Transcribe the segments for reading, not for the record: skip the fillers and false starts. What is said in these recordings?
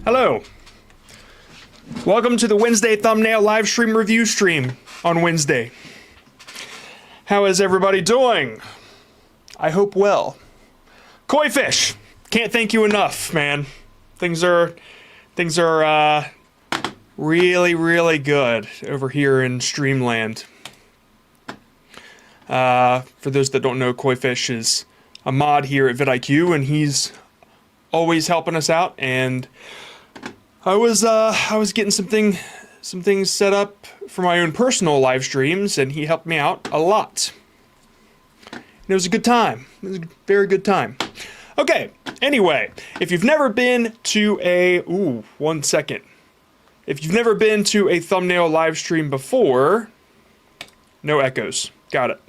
Hello. Welcome to the Wednesday thumbnail live stream review stream on Wednesday. How is everybody doing? I hope well. Koi fish. Can't thank you enough, man. Things are really good over here in Streamland. For those that don't know, Koi Fish is a mod here at vidIQ, and he's always helping us out. And I was getting some things set up for my own personal live streams, and he helped me out a lot. And it was a good time. It was a very good time. Okay. Anyway, if you've never been to a If you've never been to a thumbnail live stream before, no echoes. Got it.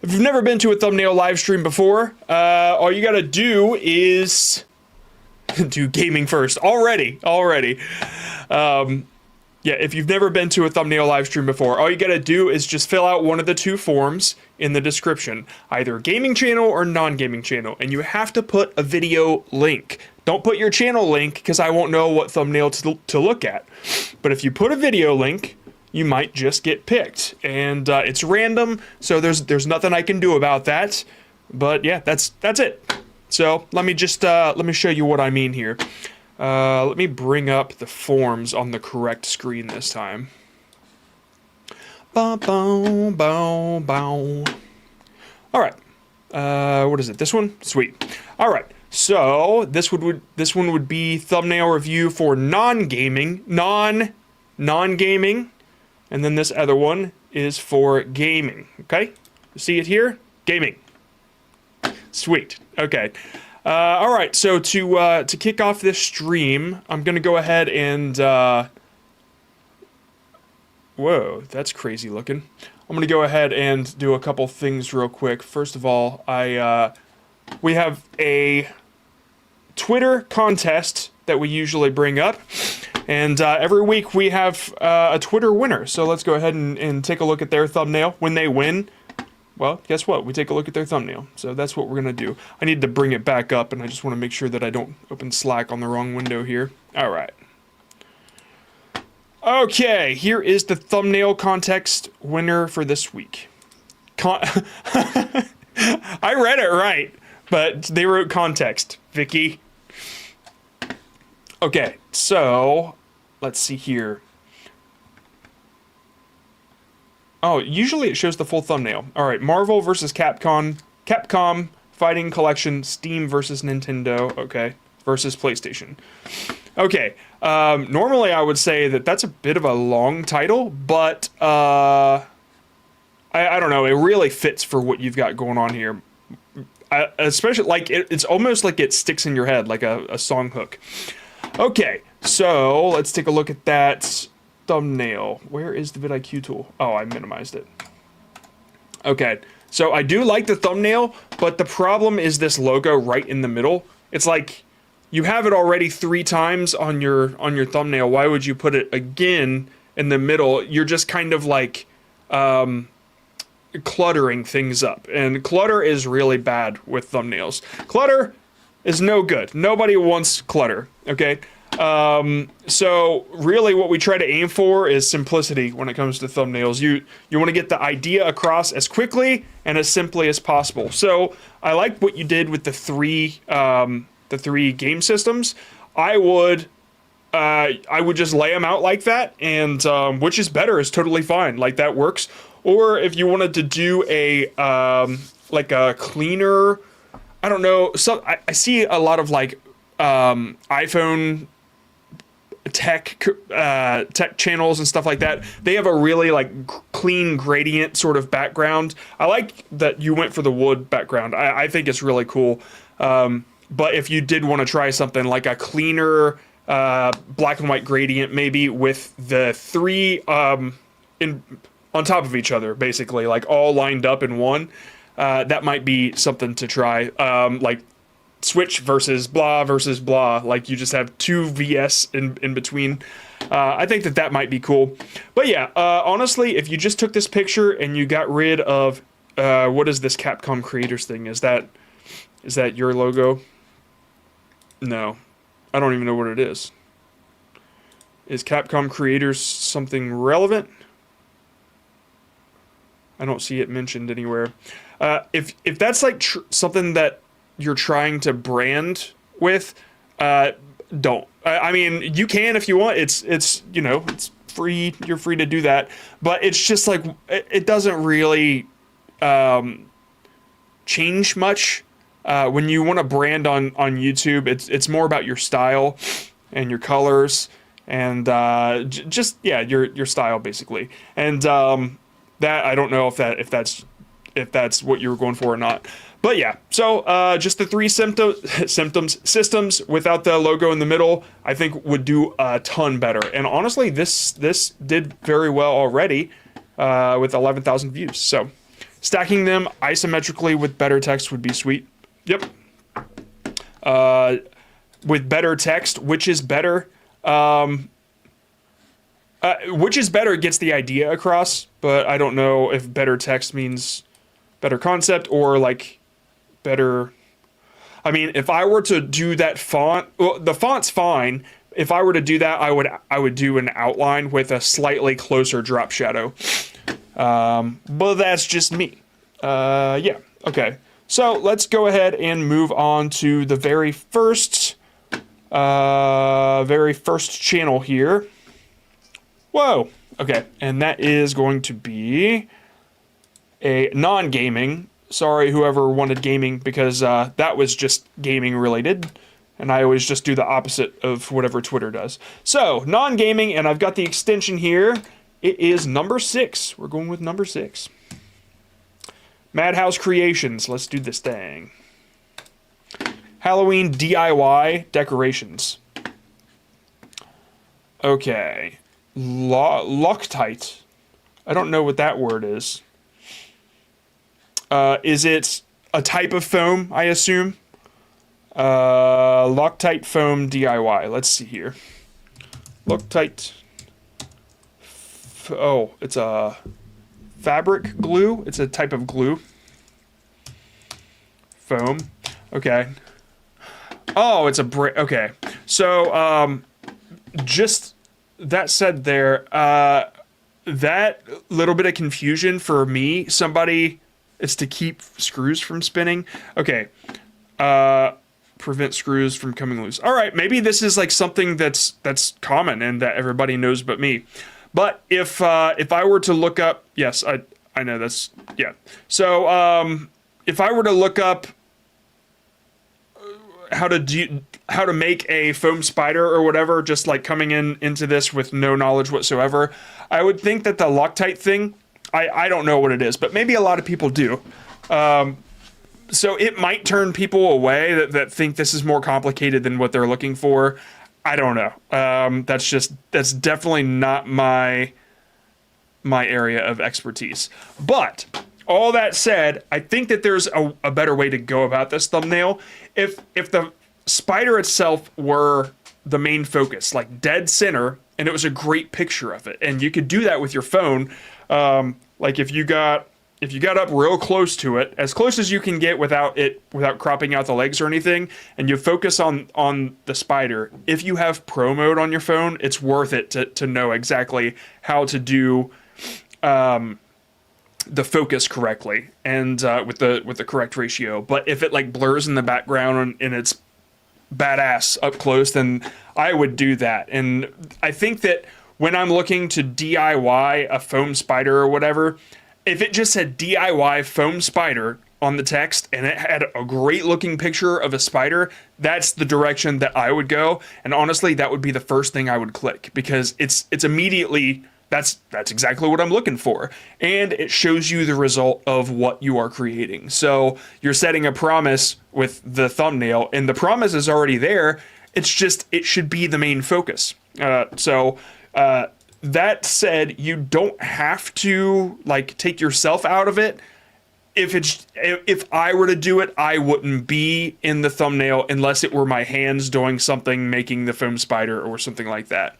If you've never been to a thumbnail live stream before, all you gotta do is do gaming first. Already. Yeah, if you've never been to a thumbnail live stream before, all you gotta do is just fill out one of the two forms in the description, either gaming channel or non-gaming channel, and you have to put a video link. Don't put your channel link, because I won't know what thumbnail to look at. But if you put a video link, you might just get picked, and it's random, so there's nothing I can do about that. But yeah, that's it. So let me show you what I mean here. Let me bring up the forms on the correct screen this time. All right. What is it? This one? Sweet. All right. So this one would be thumbnail review for non-gaming, non-gaming, and then this other one is for gaming. Okay, you see it here? Gaming. Sweet. Okay. All right. So to kick off this stream, I'm gonna go ahead and whoa, that's crazy looking. I'm gonna go ahead and do a couple things real quick. First of all, we have a Twitter contest that we usually bring up, and every week we have a Twitter winner. So let's go ahead and take a look at their thumbnail. When they win, well, guess what? We take a look at their thumbnail. So that's what we're gonna do. I need to bring it back up, and I just want to make sure that I don't open Slack on the wrong window here. All right. Okay, here is the thumbnail contest winner for this week. I read it right, but they wrote context, Vicky. Okay, so let's see here. Oh, usually it shows the full thumbnail. All right, Marvel versus Capcom Fighting Collection, Steam versus Nintendo, okay, versus PlayStation. Okay, normally I would say that that's a bit of a long title, but I don't know, it really fits for what you've got going on here. Especially, like, it's almost like it sticks in your head, like a song hook. Okay, so let's take a look at that thumbnail. Where is the vidIQ tool? Oh, I minimized it. Okay, so I do like the thumbnail, but the problem is this logo right in the middle. It's like you have it already 3 times on your thumbnail. Why would you put it again in the middle? You're just kind of like cluttering things up, and clutter is really bad with thumbnails. Clutter is no good. Nobody wants clutter, okay? So really what we try to aim for is simplicity when it comes to thumbnails. You want to get the idea across as quickly and as simply as possible. So I like what you did with the three game systems. I would just lay them out like that, and which is better is totally fine. Like, that works. Or if you wanted to do a like a cleaner, I don't know. So I see a lot of like iPhone tech channels and stuff like that. They have a really like clean gradient sort of background. I like that you went for the wood background. I think it's really cool. But if you did want to try something like a cleaner black and white gradient, maybe with the 3 on top of each other, basically, like all lined up in one, that might be something to try. Like switch versus blah, like you just have 2 VS in between. I think that might be cool. But yeah, honestly, if you just took this picture and you got rid of, what is this Capcom Creators thing? Is that your logo? No, I don't even know what it is. Is Capcom creators something relevant? I don't see it mentioned anywhere. If that's like something that you're trying to brand with, don't. I mean, you can if you want. It's you know, it's free. You're free to do that. But it's just like it doesn't really change much. When you want to brand on YouTube, it's more about your style and your colors and just yeah, your style basically. And that I don't know if that's what you were going for or not. But yeah, so just the three systems without the logo in the middle, I think would do a ton better. And honestly, this did very well already with 11,000 views. So stacking them isometrically with better text would be sweet. Yep. With better text, which is better? Which is better gets the idea across, but I don't know if better text means better concept or like better. I mean, if I were to do that font, well, the font's fine. If I were to do that, I would do an outline with a slightly closer drop shadow. But that's just me. Yeah. Okay. So let's go ahead and move on to the very first channel here. Whoa. Okay. And that is going to be a non-gaming. Sorry, whoever wanted gaming, because that was just gaming related. And I always just do the opposite of whatever Twitter does. So, non-gaming, and I've got the extension here. It is number 6. We're going with number 6. MadHouse Creations. Let's do this thing. Halloween DIY decorations. Okay. Loctite. I don't know what that word is. Is it a type of foam, I assume? Loctite foam DIY. Let's see here. Loctite. Oh, it's a fabric glue. It's a type of glue. Foam. Okay. Oh, it's a okay. So, just that said there, that little bit of confusion for me, somebody, it's to keep screws from spinning. Okay. Prevent screws from coming loose. All right, maybe this is like something that's common and that everybody knows but me. But if I were to look up, yes, I know that's, yeah. So if I were to look up how to make a foam spider or whatever, just like coming into this with no knowledge whatsoever, I would think that the Loctite thing, I don't know what it is, but maybe a lot of people do. So it might turn people away that think this is more complicated than what they're looking for. I don't know. That's definitely not my area of expertise. But all that said, I think that there's a better way to go about this thumbnail. If the spider itself were the main focus, like dead center, and it was a great picture of it, and you could do that with your phone. Like if you got up real close to it, as close as you can get without cropping out the legs or anything, and you focus on the spider, if you have pro mode on your phone, it's worth it to know exactly how to do the focus correctly and with the correct ratio. But if it like blurs in the background and it's badass up close, then I would do that. And I think that when I'm looking to DIY a foam spider or whatever, if it just said DIY foam spider on the text and it had a great looking picture of a spider, that's the direction that I would go. And honestly, that would be the first thing I would click, because it's immediately, that's exactly what I'm looking for. And it shows you the result of what you are creating. So you're setting a promise with the thumbnail, and the promise is already there. It's just, it should be the main focus. That said, you don't have to like take yourself out of it. If I were to do it, I wouldn't be in the thumbnail unless it were my hands doing something, making the foam spider or something like that.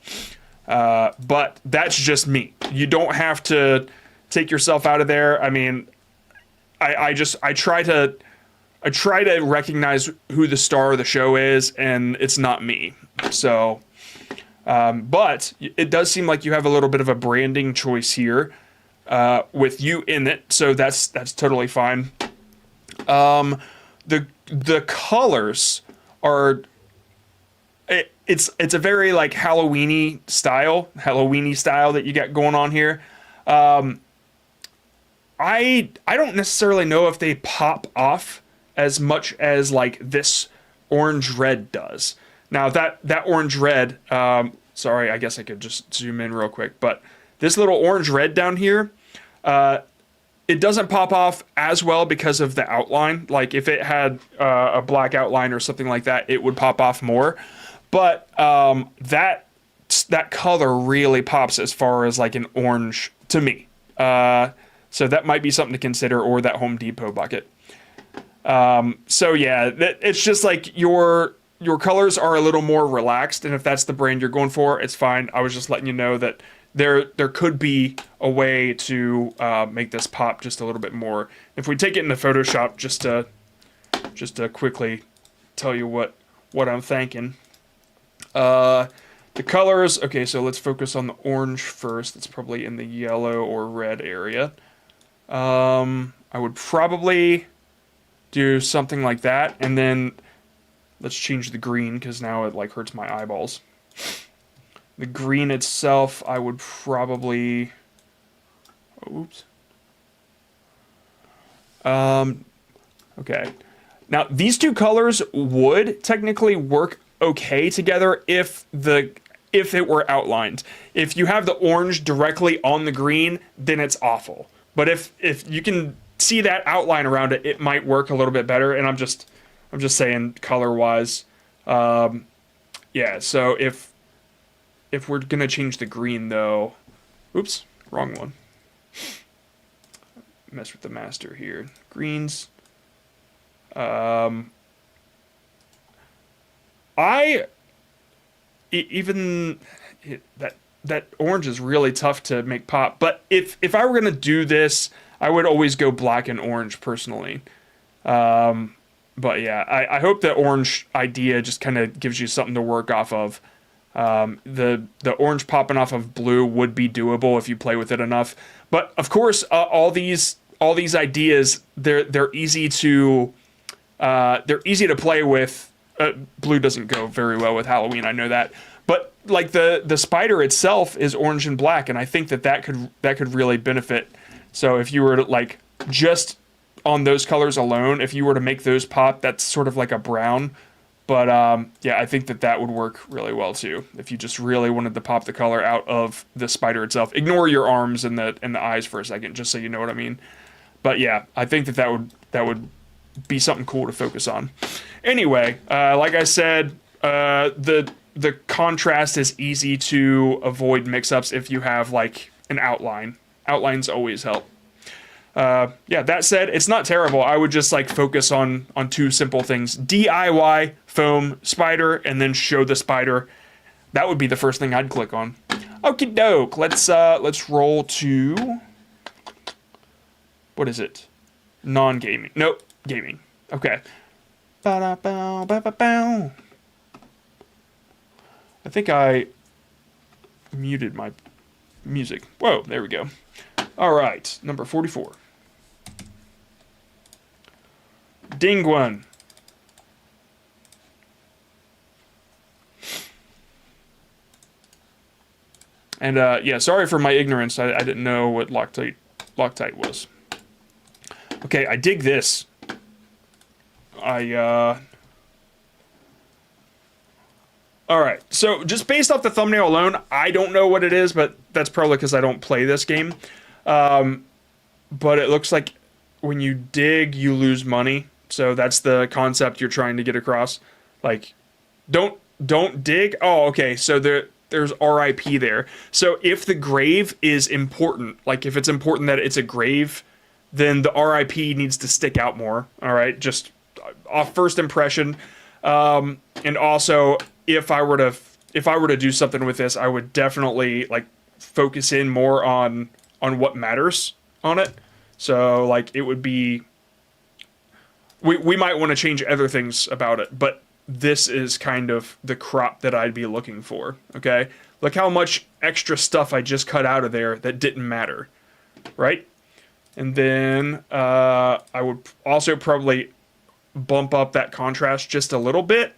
But that's just me. You don't have to take yourself out of there. I mean, I try to recognize who the star of the show is, and it's not me. So But it does seem like you have a little bit of a branding choice here with you in it, so that's totally fine. The colors are it's a very like Halloweeny style that you got going on here. I don't necessarily know if they pop off as much as like this orange red does. Now that orange red, sorry, I guess I could just zoom in real quick, but this little orange red down here, it doesn't pop off as well because of the outline. Like if it had a black outline or something like that, it would pop off more. But that color really pops as far as like an orange to me. So that might be something to consider, or that Home Depot bucket. So yeah, it's just like your colors are a little more relaxed, and if that's the brand you're going for, it's fine. I was just letting you know that there could be a way to make this pop just a little bit more. If we take it into Photoshop, just to quickly tell you what I'm thinking. The colors, okay, so let's focus on the orange first. It's probably in the yellow or red area. I would probably do something like that, and then let's change the green, because now it like hurts my eyeballs. The green itself, I would probably, oops. Okay. Now these two colors would technically work okay together if it were outlined. If you have the orange directly on the green, then it's awful. But if you can see that outline around it, it might work a little bit better. And I'm just saying color wise. Yeah, so if we're gonna change the green though, oops, wrong one. Mess with the master here. Greens. That orange is really tough to make pop. But if I were gonna do this, I would always go black and orange personally. But yeah, I hope the orange idea just kind of gives you something to work off of. The orange popping off of blue would be doable if you play with it enough. But of course, all these ideas, they're easy to play with. Blue doesn't go very well with Halloween, I know that. But like the spider itself is orange and black, and I think that could really benefit. So if you were to like just on those colors alone, if you were to make those pop, that's sort of like a brown. But yeah, I think that would work really well too. If you just really wanted to pop the color out of the spider itself, ignore your arms and the eyes for a second, just so you know what I mean. But yeah, I think that would be something cool to focus on. Anyway, like I said, the contrast is easy to avoid mix-ups if you have like an outline. Outlines always help. Yeah, that said, it's not terrible. I would just like focus on two simple things: DIY foam spider, and then show the spider. That would be the first thing I'd click on. Okie doke. Let's roll to, what is it? Non-gaming. Nope, gaming. Okay. I think I muted my music. Whoa, there we go. All right, number 44. Denguin. And yeah, sorry for my ignorance. I didn't know what Loctite was. Okay, I dig this. Alright, so just based off the thumbnail alone, I don't know what it is, but that's probably because I don't play this game. But it looks like when you dig, you lose money. So that's the concept you're trying to get across. Like, don't dig. Oh, okay, so there's RIP there. So if the grave is important, like if it's important that it's a grave, then the RIP needs to stick out more. Alright, just off first impression. And also, if I were to do something with this, I would definitely like focus in more on what matters on it. So, like, it would be... We might want to change other things about it, but this is kind of the crop that I'd be looking for, okay? Look how much extra stuff I just cut out of there that didn't matter, right? And then I would also probably bump up that contrast just a little bit.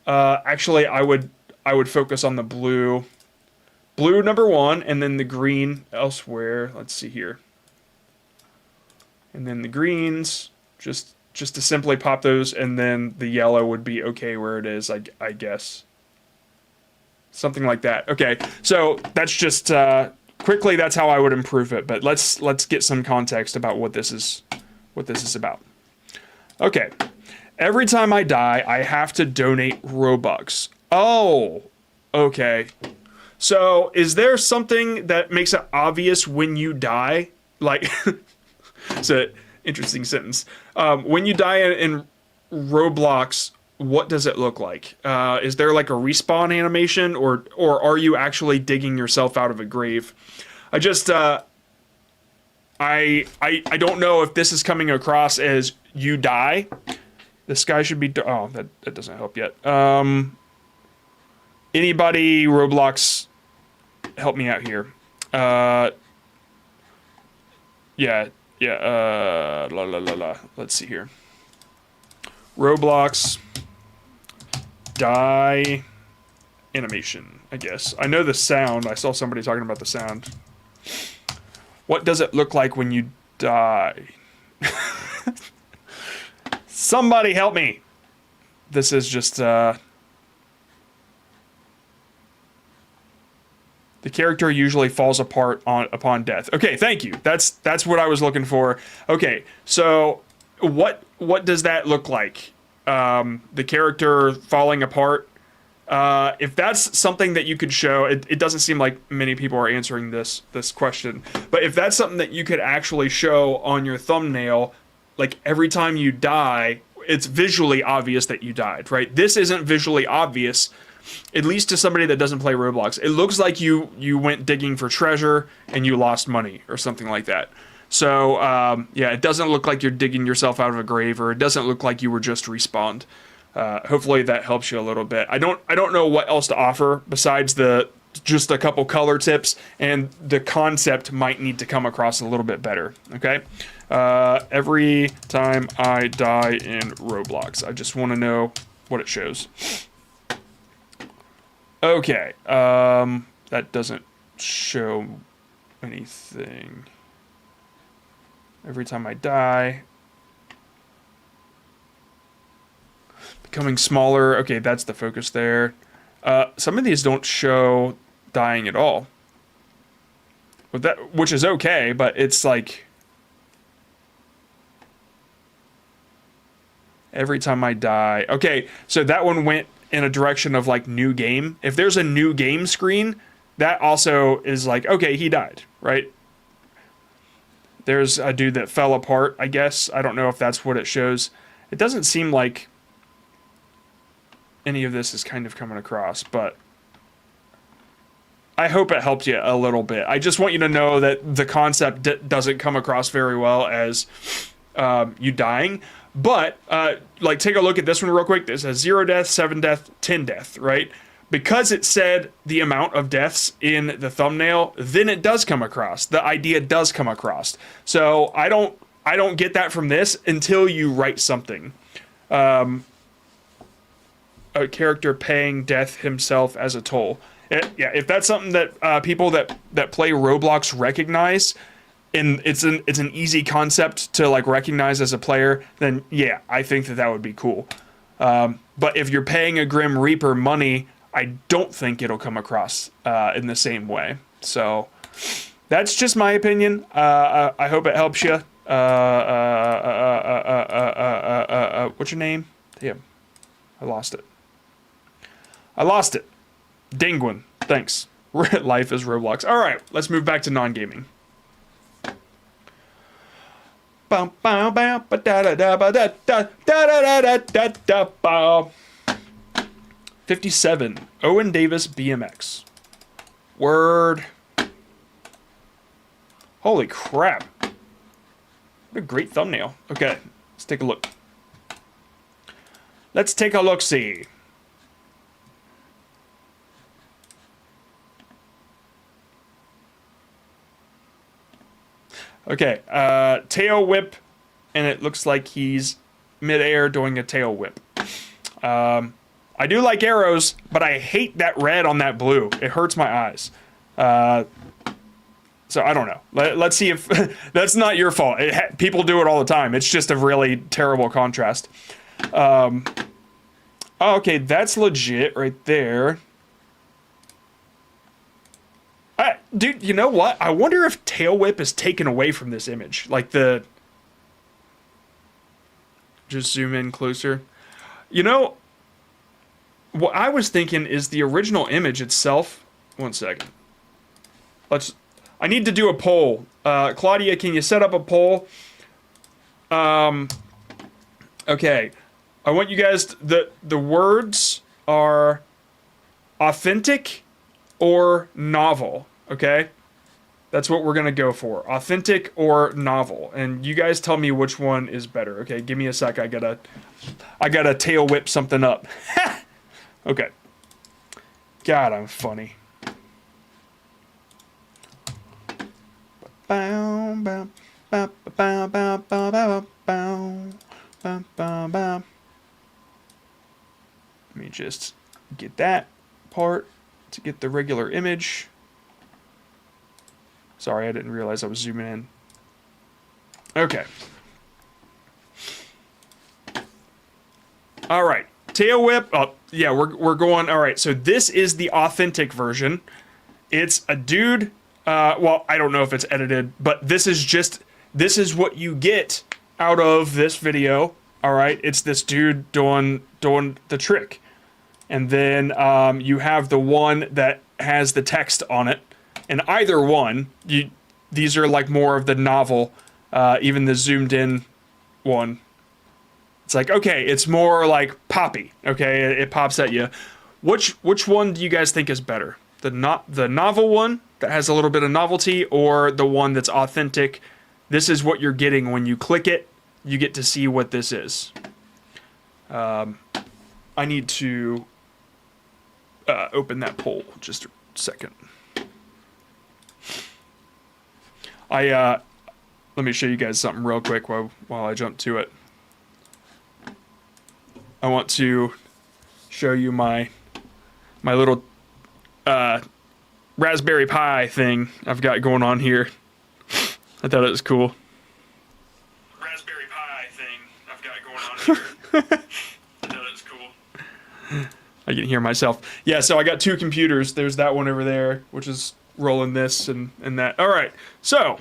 Actually, I would focus on the blue number one, and then the green elsewhere. Let's see here. And then the greens, just to simply pop those, and then the yellow would be okay where it is, I guess. Something like that. Okay, so that's just quickly. That's how I would improve it. But let's get some context about what this is about. Okay, every time I die, I have to donate Robux. Oh, okay. So is there something that makes it obvious when you die? Like, it's an interesting sentence. When you die in Roblox, what does it look like? Is there like a respawn animation, or are you actually digging yourself out of a grave? I just I don't know if this is coming across as you die. This guy should be oh, that doesn't help yet. Anybody Roblox, help me out here. Yeah, let's see here. Roblox die animation, I guess. I know the sound. I saw somebody talking about the sound. What does it look like when you die? Somebody help me. This is just the character usually falls apart upon death. Okay, thank you. That's what I was looking for. Okay, so what does that look like? The character falling apart. If that's something that you could show, it doesn't seem like many people are answering this question. But if that's something that you could actually show on your thumbnail, like every time you die, it's visually obvious that you died, right? This isn't visually obvious, at least to somebody that doesn't play Roblox. It looks like you went digging for treasure and you lost money or something like that. So yeah, it doesn't look like you're digging yourself out of a grave, or it doesn't look like you were just respawned. Hopefully that helps you a little bit. I don't know what else to offer besides just a couple color tips, and the concept might need to come across a little bit better. Okay, every time I die in Roblox, I just want to know what it shows. Okay, that doesn't show anything. Every time I die, becoming smaller. Okay, that's the focus there. Some of these don't show dying at all, which is okay, but it's like every time I die. Okay, so that one went in a direction of like new game. If there's a new game screen, that also is like, okay, he died, right? There's a dude that fell apart, I guess. I don't know if that's what it shows. It doesn't seem like any of this is kind of coming across, but I hope it helped you a little bit. I just want you to know that the concept doesn't come across very well as you dying. But, like, take a look at this one real quick. This says 0 death, 7 death, 10 death, right? Because it said the amount of deaths in the thumbnail, then it does come across. The idea does come across. So I don't get that from this until you write something. A character paying death himself as a toll. Yeah, if that's something that people that play Roblox recognize, and it's an easy concept to like recognize as a player, then yeah, I think that would be cool. But if you're paying a Grim Reaper money, I don't think it'll come across in the same way. So that's just my opinion. I hope it helps you. What's your name? Damn, I lost it. Denguin. Thanks. Life is Roblox. All right, let's move back to non-gaming. 57. Owen Davis BMX. Word. Holy crap. What a great thumbnail. Okay, let's take a look. Let's take a look-see. Okay, tail whip, and it looks like he's mid-air doing a tail whip. I do like arrows, but I hate that red on that blue. It hurts my eyes. So I don't know. Let's see if that's not your fault. People do it all the time. It's just a really terrible contrast. Okay, that's legit right there. Dude, you know what? I wonder if tail whip is taken away from this image. Like the... Just zoom in closer. You know, what I was thinking is the original image itself... One second. I need to do a poll. Claudia, can you set up a poll? Okay. I want you guys... The words are authentic or novel, okay? That's what we're gonna go for. Authentic or novel. And you guys tell me which one is better. Okay, give me a sec. I gotta tail whip something up. Okay. God, I'm funny. Let me just get that part to get the regular image. Sorry, I didn't realize I was zooming in. Okay. All right, tail whip. Oh, yeah, we're going. All right, so this is the authentic version. It's a dude. Well, I don't know if it's edited, but this is what you get out of this video. All right, it's this dude doing the trick, and then you have the one that has the text on it. And either one, these are like more of the novel, even the zoomed in one. It's like, okay, it's more like poppy, okay? It pops at you. Which one do you guys think is better? The novel one that has a little bit of novelty, or the one that's authentic? This is what you're getting when you click it. You get to see what this is. I need to open that poll just a second. Let me show you guys something real quick while I jump to it. I want to show you my little Raspberry Pi thing I've got going on here. I thought it was cool. Raspberry Pi thing I've got going on here. I thought it was cool. I can hear myself. Yeah, so I got two computers. There's that one over there, which is rolling this and that. All right, so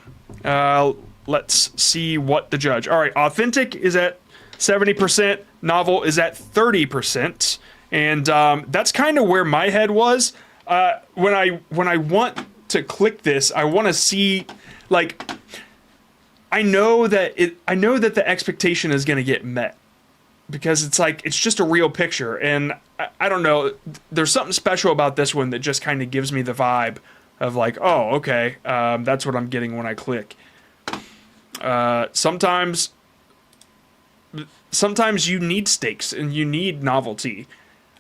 let's see what the judge. All right, authentic is at 70%, novel is at 30%, and that's kind of where my head was. When I want to click this, I want to see, like, I know that the expectation is going to get met, because it's like, it's just a real picture, and I don't know, there's something special about this one that just kind of gives me the vibe of like, oh, okay, that's what I'm getting when I click. Sometimes you need stakes and you need novelty.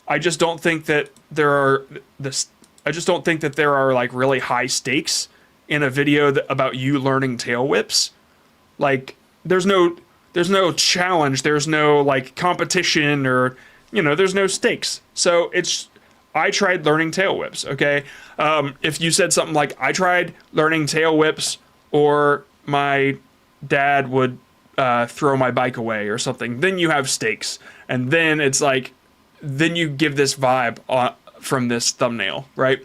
I just don't think that there are like really high stakes in a video about you learning tail whips. Like, there's no challenge, there's no like competition, or there's no stakes. So I tried learning tail whips, okay? If you said something like, I tried learning tail whips, or my dad would throw my bike away or something, then you have stakes. And then it's like, then you give this vibe from this thumbnail, right?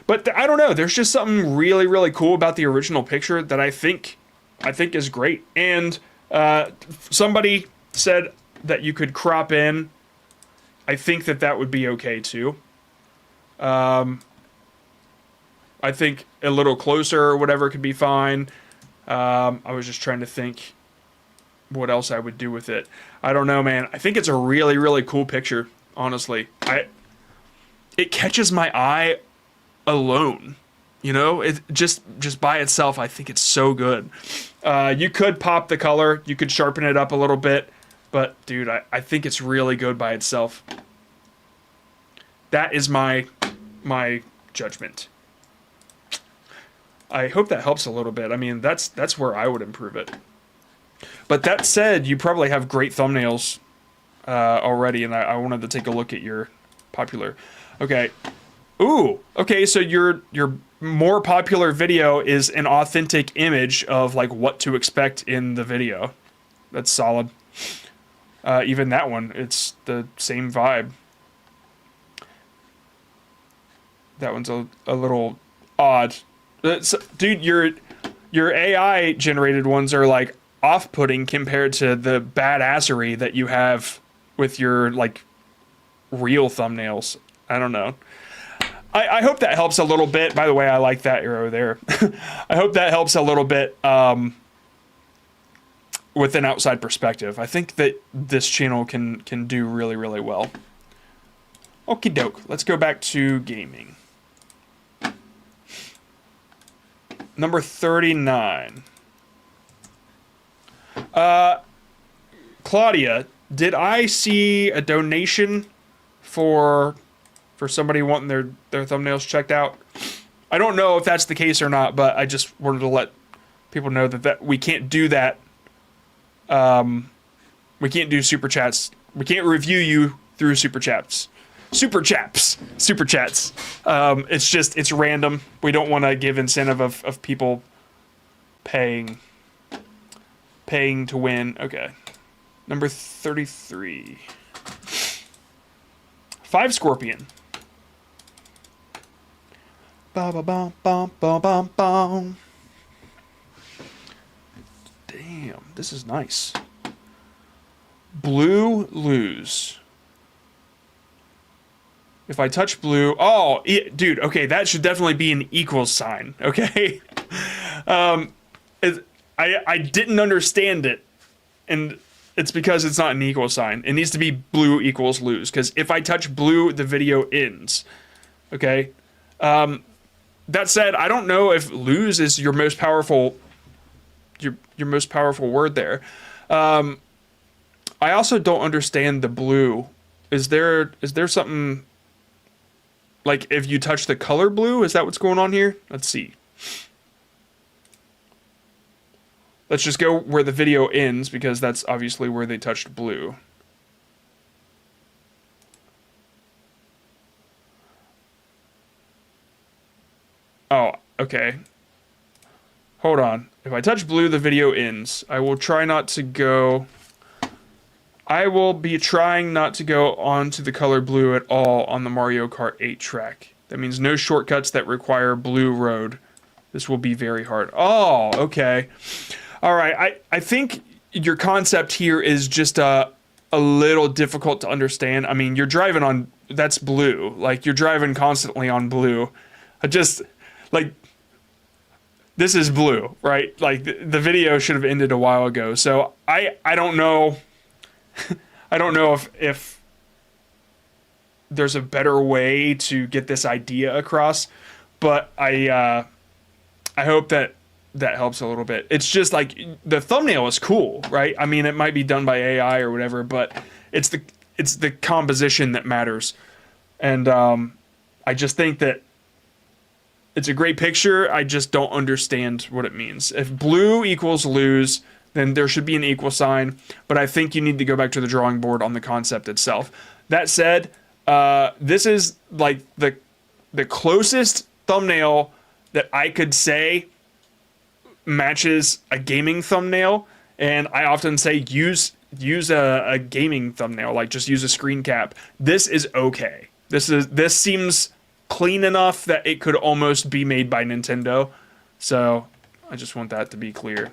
But I don't know, there's just something really, really cool about the original picture that I think is great. And somebody said that you could crop in. I think that would be okay too. I think a little closer or whatever could be fine. I was just trying to think what else I would do with it. I don't know, man. I think it's a really, really cool picture, honestly. It catches my eye alone. It just by itself, I think it's so good. You could pop the color. You could sharpen it up a little bit. But dude, I think it's really good by itself. That is my judgment. I hope that helps a little bit. I mean, that's where I would improve it. But that said, you probably have great thumbnails already, and I wanted to take a look at your popular. Okay. Ooh. Okay, so your more popular video is an authentic image of like what to expect in the video. That's solid. Even that one, it's the same vibe. That one's a little odd. Dude, your AI generated ones are like off-putting compared to the badassery that you have with your like real thumbnails. I don't know. I hope that helps a little bit. By the way, I like that arrow there. I hope that helps a little bit with an outside perspective. I think that this channel can do really, really well. Okie doke. Let's go back to gaming. Number 39. Claudia, did I see a donation for somebody wanting their thumbnails checked out? I don't know if that's the case or not, but I just wanted to let people know that we can't do that. We can't do super chats. We can't review you through super chats. Super chats. It's random. We don't want to give incentive of people paying to win. Okay. Number 33. 5 Scorpion. Ba ba bum bum bum bum bum. Damn, this is nice. Blue lose. If I touch blue, oh, dude, okay, that should definitely be an equals sign, okay? I didn't understand it, and it's because it's not an equal sign. It needs to be blue equals lose, because if I touch blue, the video ends, okay? That said, I don't know if lose is your most powerful, your most powerful word there. I also don't understand the blue. Is there something... Like, if you touch the color blue, is that what's going on here? Let's see. Let's just go where the video ends, because that's obviously where they touched blue. Oh, okay. Hold on. If I touch blue, the video ends. I will try not to go... I will be trying not to go onto the color blue at all on the Mario Kart 8 track. That means no shortcuts that require blue road. This will be very hard. Oh, okay. All right. I think your concept here is just a little difficult to understand. I mean, you're driving on... That's blue. Like, you're driving constantly on blue. Like, this is blue, right? Like, the video should have ended a while ago. So, I don't know... I don't know if there's a better way to get this idea across, but I hope that helps a little bit. It's just like the thumbnail is cool, right? I mean, it might be done by AI or whatever, but it's the composition that matters. And I just think that it's a great picture. I just don't understand what it means. If blue equals lose, then there should be an equal sign, but I think you need to go back to the drawing board on the concept itself. That said, this is like the closest thumbnail that I could say matches a gaming thumbnail, and I often say use a gaming thumbnail, like just use a screen cap. This is okay. This seems clean enough that it could almost be made by Nintendo, so I just want that to be clear.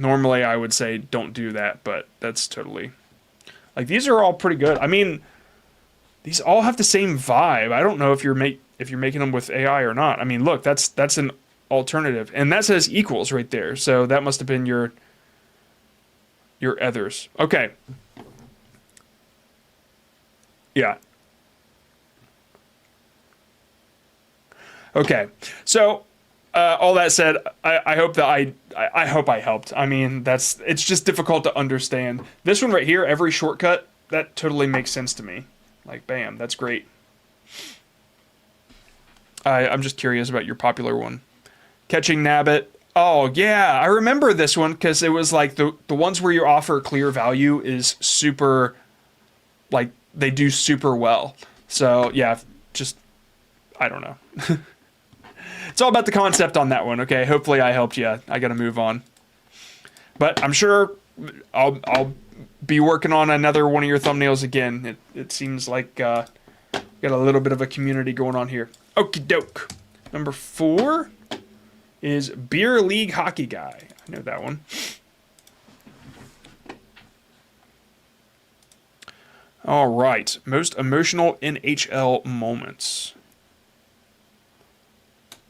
Normally, I would say don't do that, but that's totally... Like, these are all pretty good. I mean, these all have the same vibe. I don't know if you're making them with AI or not. I mean, look, that's an alternative. And that says equals right there, so that must have been your others. Okay. Yeah. Okay. So, all that said, I hope that I hope I helped. I mean, it's just difficult to understand. This one right here, every shortcut, that totally makes sense to me. Like, bam, that's great. I'm just curious about your popular one. Catching Nabbit. Oh, yeah, I remember this one because it was like the ones where you offer clear value is super, like, they do super well. So, yeah, just, I don't know. It's all about the concept on that one, okay? Hopefully I helped you. I gotta move on. But I'm sure I'll be working on another one of your thumbnails again. It seems like got a little bit of a community going on here. Okie doke. Number 4 is Beer League Hockey Guy. I know that one. All right. Most emotional NHL moments.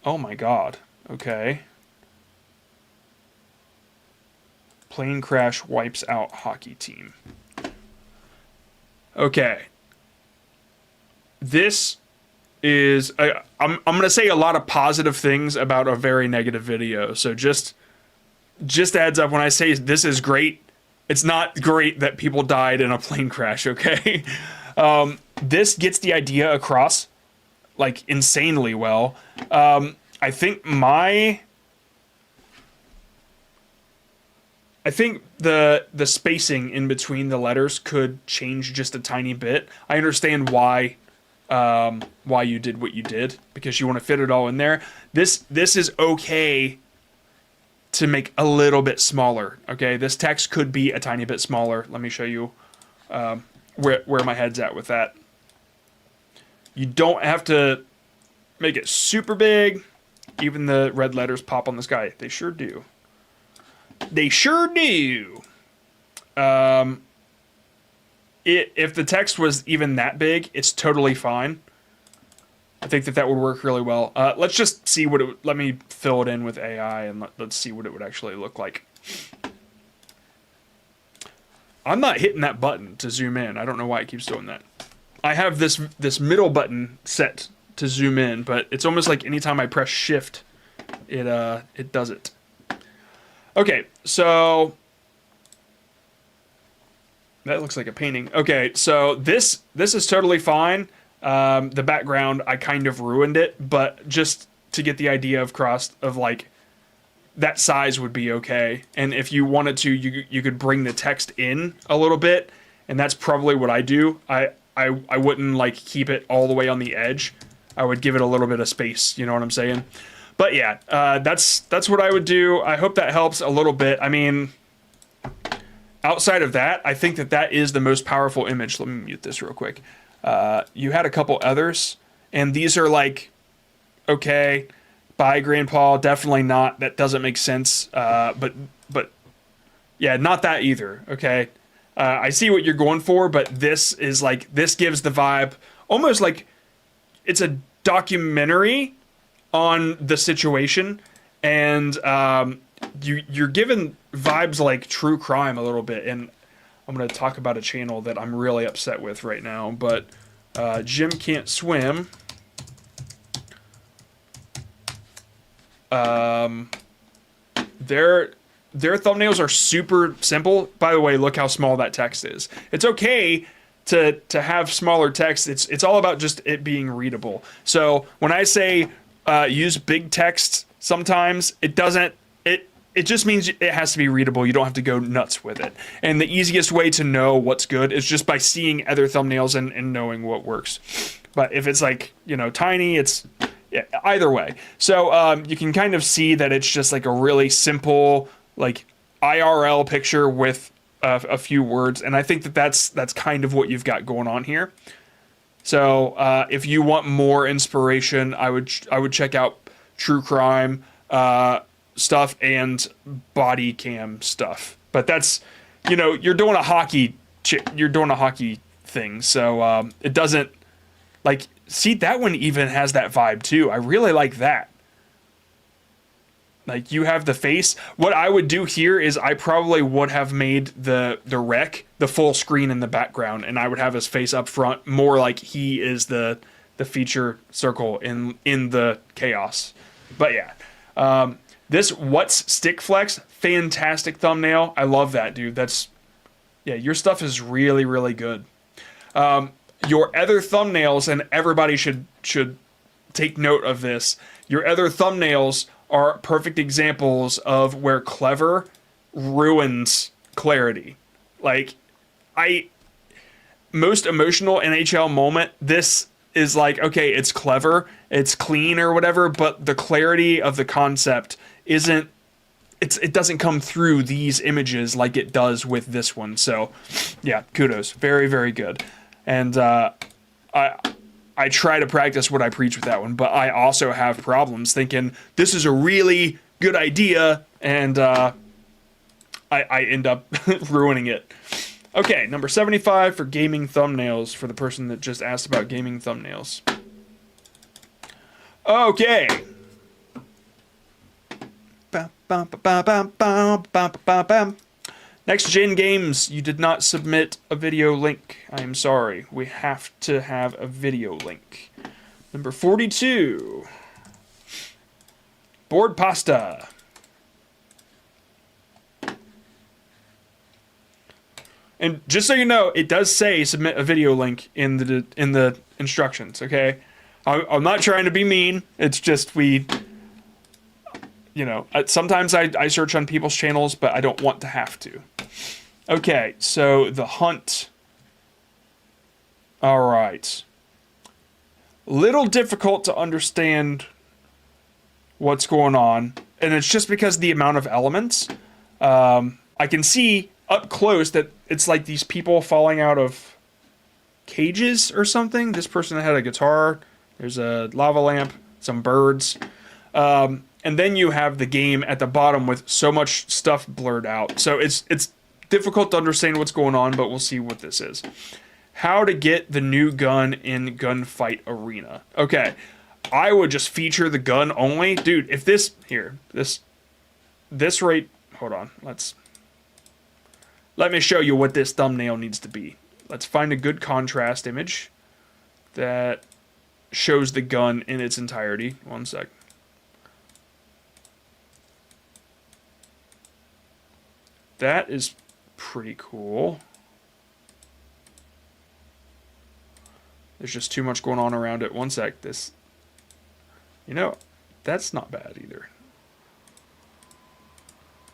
Oh my god. Okay. Plane crash wipes out hockey team. Okay. This is... I'm going to say a lot of positive things about a very negative video. So just a heads up, when I say this is great, it's not great that people died in a plane crash, okay? This gets the idea across, like, insanely well. I think the spacing in between the letters could change just a tiny bit. I understand why you did what you did, because you want to fit it all in there. This is okay to make a little bit smaller, okay? This text could be a tiny bit smaller. Let me show you where my head's at with that. You don't have to make it super big. Even the red letters pop on the sky. They sure do. They sure do. If the text was even that big, it's totally fine. I think that would work really well. Let's just see what it... Let me fill it in with AI, and let's see what it would actually look like. I'm not hitting that button to zoom in. I don't know why it keeps doing that. I have this middle button set to zoom in, but it's almost like anytime I press shift, it does it. Okay, so that looks like a painting. Okay, so this is totally fine. The background, I kind of ruined it, but just to get the idea across of like that size would be okay. And if you wanted to, you could bring the text in a little bit, and that's probably what I do. I wouldn't like keep it all the way on the edge. I would give it a little bit of space, you know what I'm saying? But yeah, that's what I would do. I hope that helps a little bit. I mean, outside of that, I think that is the most powerful image. Let me mute this real quick. You had a couple others, and these are like, okay, bye, Grandpa, definitely not. That doesn't make sense. But yeah, not that either, okay? I see what you're going for, but this is like, this gives the vibe almost like it's a documentary on the situation, and you're given vibes like true crime a little bit. And I'm going to talk about a channel that I'm really upset with right now, but Jim Can't Swim. Their thumbnails are super simple. By the way, look how small that text is. It's okay to have smaller text. It's all about just it being readable. So when I say use big text, sometimes it doesn't. It just means it has to be readable. You don't have to go nuts with it. And the easiest way to know what's good is just by seeing other thumbnails and knowing what works. But if it's like, you know, tiny, it's yeah, either way. So you can kind of see that it's just like a really simple, like IRL picture with a few words. And I think that's kind of what you've got going on here. So if you want more inspiration, I would check out true crime stuff and body cam stuff. But that's, you know, you're doing a hockey thing, so it doesn't like, see, that one even has that vibe too. I really like that. Like, you have the face. What I would do here is I probably would have made the wreck the full screen in the background, and I would have his face up front, more like he is the feature circle in the chaos. But yeah, This What's Stick Flex, fantastic thumbnail. I love that, dude. That's, yeah, your stuff is really, really good. Your other thumbnails, and everybody should take note of this. Your other thumbnails are perfect examples of where clever ruins clarity. Like, most emotional NHL moment, this is like, okay, it's clever, it's clean or whatever, but the clarity of the concept isn't, it doesn't come through these images like it does with this one. So yeah, kudos. Very, very good. And I try to practice what I preach with that one, but I also have problems thinking this is a really good idea, and I end up ruining it. Okay, number 75 for gaming thumbnails, for the person that just asked about gaming thumbnails. Okay. Next gen games, you did not submit a video link. I am sorry. We have to have a video link. Number 42. Boredpasta. And just so you know, it does say submit a video link in the instructions, okay? I'm not trying to be mean. It's just sometimes I search on people's channels, but I don't want to have to. Okay, so the hunt. All right. Little difficult to understand what's going on, and it's just because the amount of elements. I can see up close that it's like these people falling out of cages or something. This person had a guitar. There's a lava lamp, some birds. And then you have the game at the bottom with so much stuff blurred out. So it's difficult to understand what's going on, but we'll see what this is. How to get the new gun in Gunfight Arena. Okay, I would just feature the gun only. Dude, if this right, hold on, let me show you what this thumbnail needs to be. Let's find a good contrast image that shows the gun in its entirety. One sec. That is pretty cool. There's just too much going on around it. One sec. That's not bad either.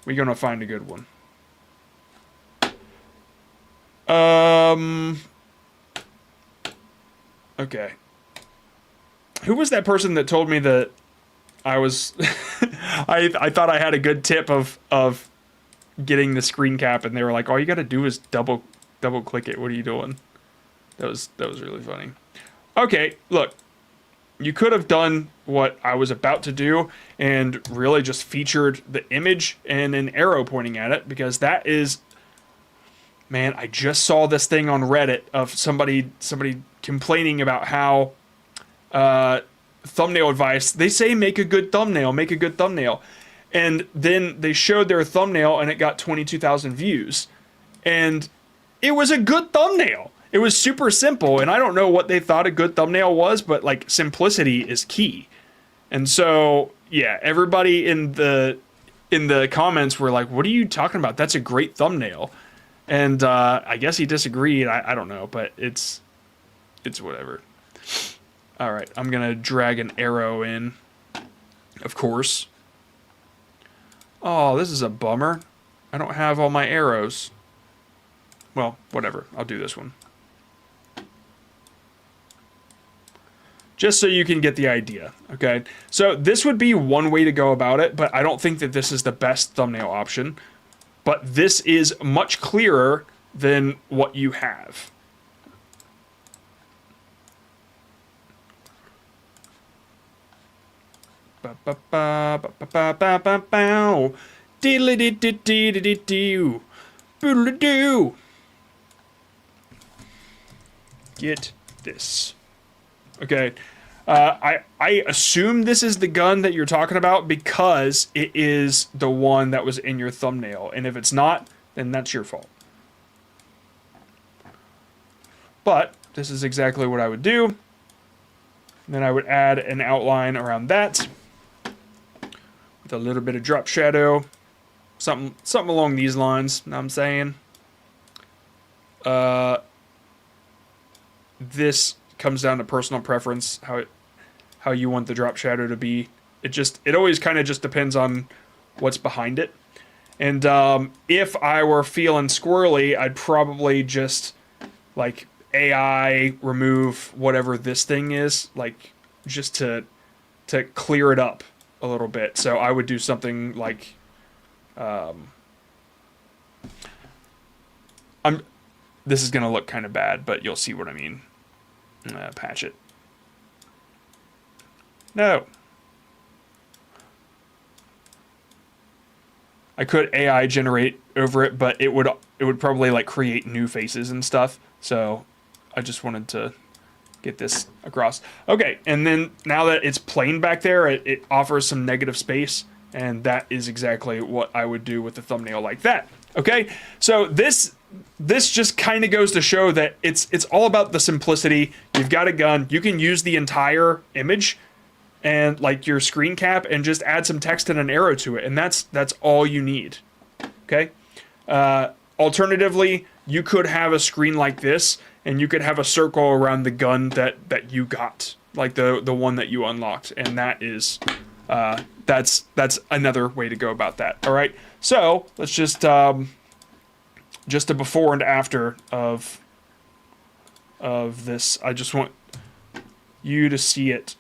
We're gonna find a good one. Okay. Who was that person that told me that I was I thought I had a good tip of getting the screen cap, and they were like, all you gotta do is double click it. What are you doing? That was really funny. Okay, look. You could have done what I was about to do and really just featured the image and an arrow pointing at it, because that is, man, I just saw this thing on Reddit of somebody complaining about how thumbnail advice, they say make a good thumbnail. And then they showed their thumbnail and it got 22,000 views. And it was a good thumbnail. It was super simple, and I don't know what they thought a good thumbnail was, but like simplicity is key. And so, yeah, everybody in the comments were like, "What are you talking about? That's a great thumbnail." And I guess he disagreed. I don't know, but it's whatever. All right, I'm gonna drag an arrow in, of course. Oh, this is a bummer. I don't have all my arrows. Well, whatever. I'll do this one. Just so you can get the idea, okay? So this would be one way to go about it, but I don't think that this is the best thumbnail option. But this is much clearer than what you have. Get this. Okay, I assume this is the gun that you're talking about because it is the one that was in your thumbnail. And if it's not, then that's your fault. But this is exactly what I would do. Then I would add an outline around that. with a little bit of drop shadow, something along these lines. Know what I'm saying? This comes down to personal preference, how you want the drop shadow to be. It always kind of just depends on what's behind it. And if I were feeling squirrely, I'd probably just like AI remove whatever this thing is, like just to clear it up a little bit. So I would do something like this is gonna look kind of bad, but you'll see what I mean. Patch it. No. I could AI generate over it, but it would probably like create new faces and stuff. So I just wanted to get this across. Okay, and then now that it's plain back there, it offers some negative space, and that is exactly what I would do with a thumbnail like that. Okay, so this just kind of goes to show that it's all about the simplicity. You've got a gun, you can use the entire image and like your screen cap and just add some text and an arrow to it, and that's all you need. Okay. Alternatively, you could have a screen like this, and you could have a circle around the gun that you got, like the one that you unlocked, and that is that's another way to go about that. All right. So let's just a before and after of this. I just want you to see it.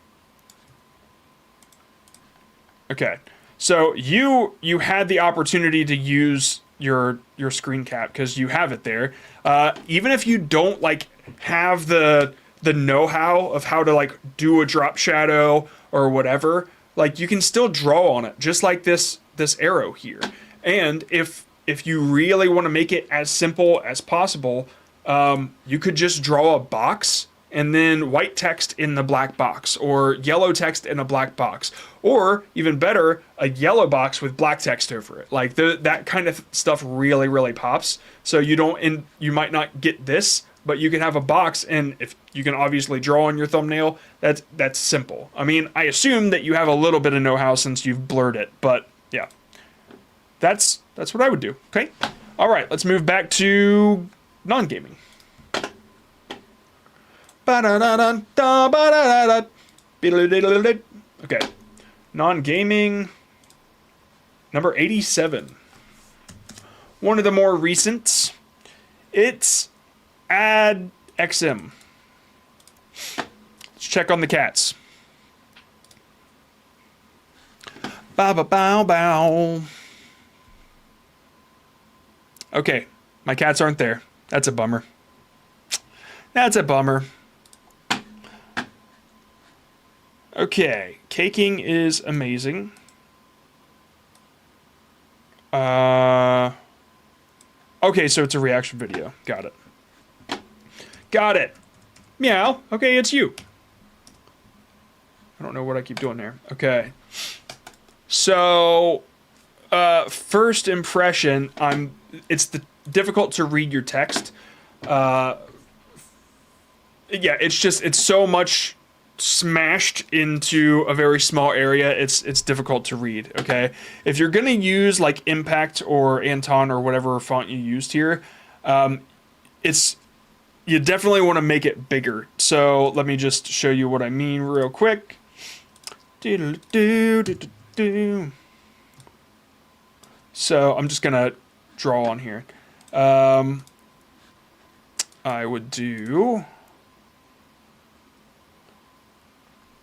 Okay, so you had the opportunity to use your screen cap because you have it there. Even if you don't like have the know-how of how to like do a drop shadow or whatever, like you can still draw on it, just like this arrow here. And if you really want to make it as simple as possible, you could just draw a box and then white text in the black box, or yellow text in a black box, or even better, a yellow box with black text over it. Like that kind of stuff really, really pops. So you might not get this, but you can have a box, and if you can obviously draw on your thumbnail, that's simple. I mean, I assume that you have a little bit of know-how since you've blurred it, but yeah, that's what I would do. Okay, all right, let's move back to non-gaming. Okay, non-gaming, number 87. One of the more recent. It's ItsAdxm. Let's check on the cats. Bow bow bow. Okay, my cats aren't there. That's a bummer. That's a bummer. Okay, caking is amazing. Okay, so it's a reaction video. Got it. Got it. Meow. Okay, it's you. I don't know what I keep doing there. Okay. So, first impression, it's difficult to read your text. Yeah, it's so much smashed into a very small area, it's difficult to read. Okay, if you're gonna use like Impact or Anton or whatever font you used here, you definitely want to make it bigger. So let me just show you what I mean real quick. So I'm just gonna draw on here. I would do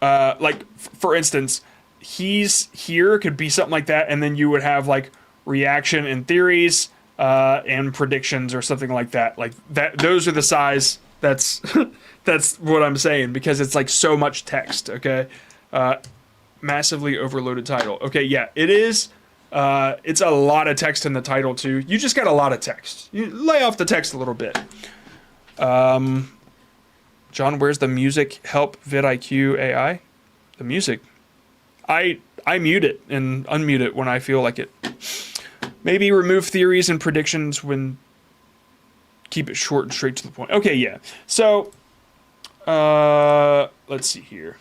like, for instance, he's here could be something like that, and then you would have like reaction and theories and predictions or something like that. Like that, those are the size. That's that's what I'm saying, because it's like so much text. Okay, massively overloaded title. Okay, yeah, it is. It's a lot of text in the title too. You just got a lot of text. You lay off the text a little bit. John, where's the music? Help vidIQ AI. The music. I mute it and unmute it when I feel like it. Maybe remove theories and predictions when. Keep it short and straight to the point. Okay, yeah. So, let's see here.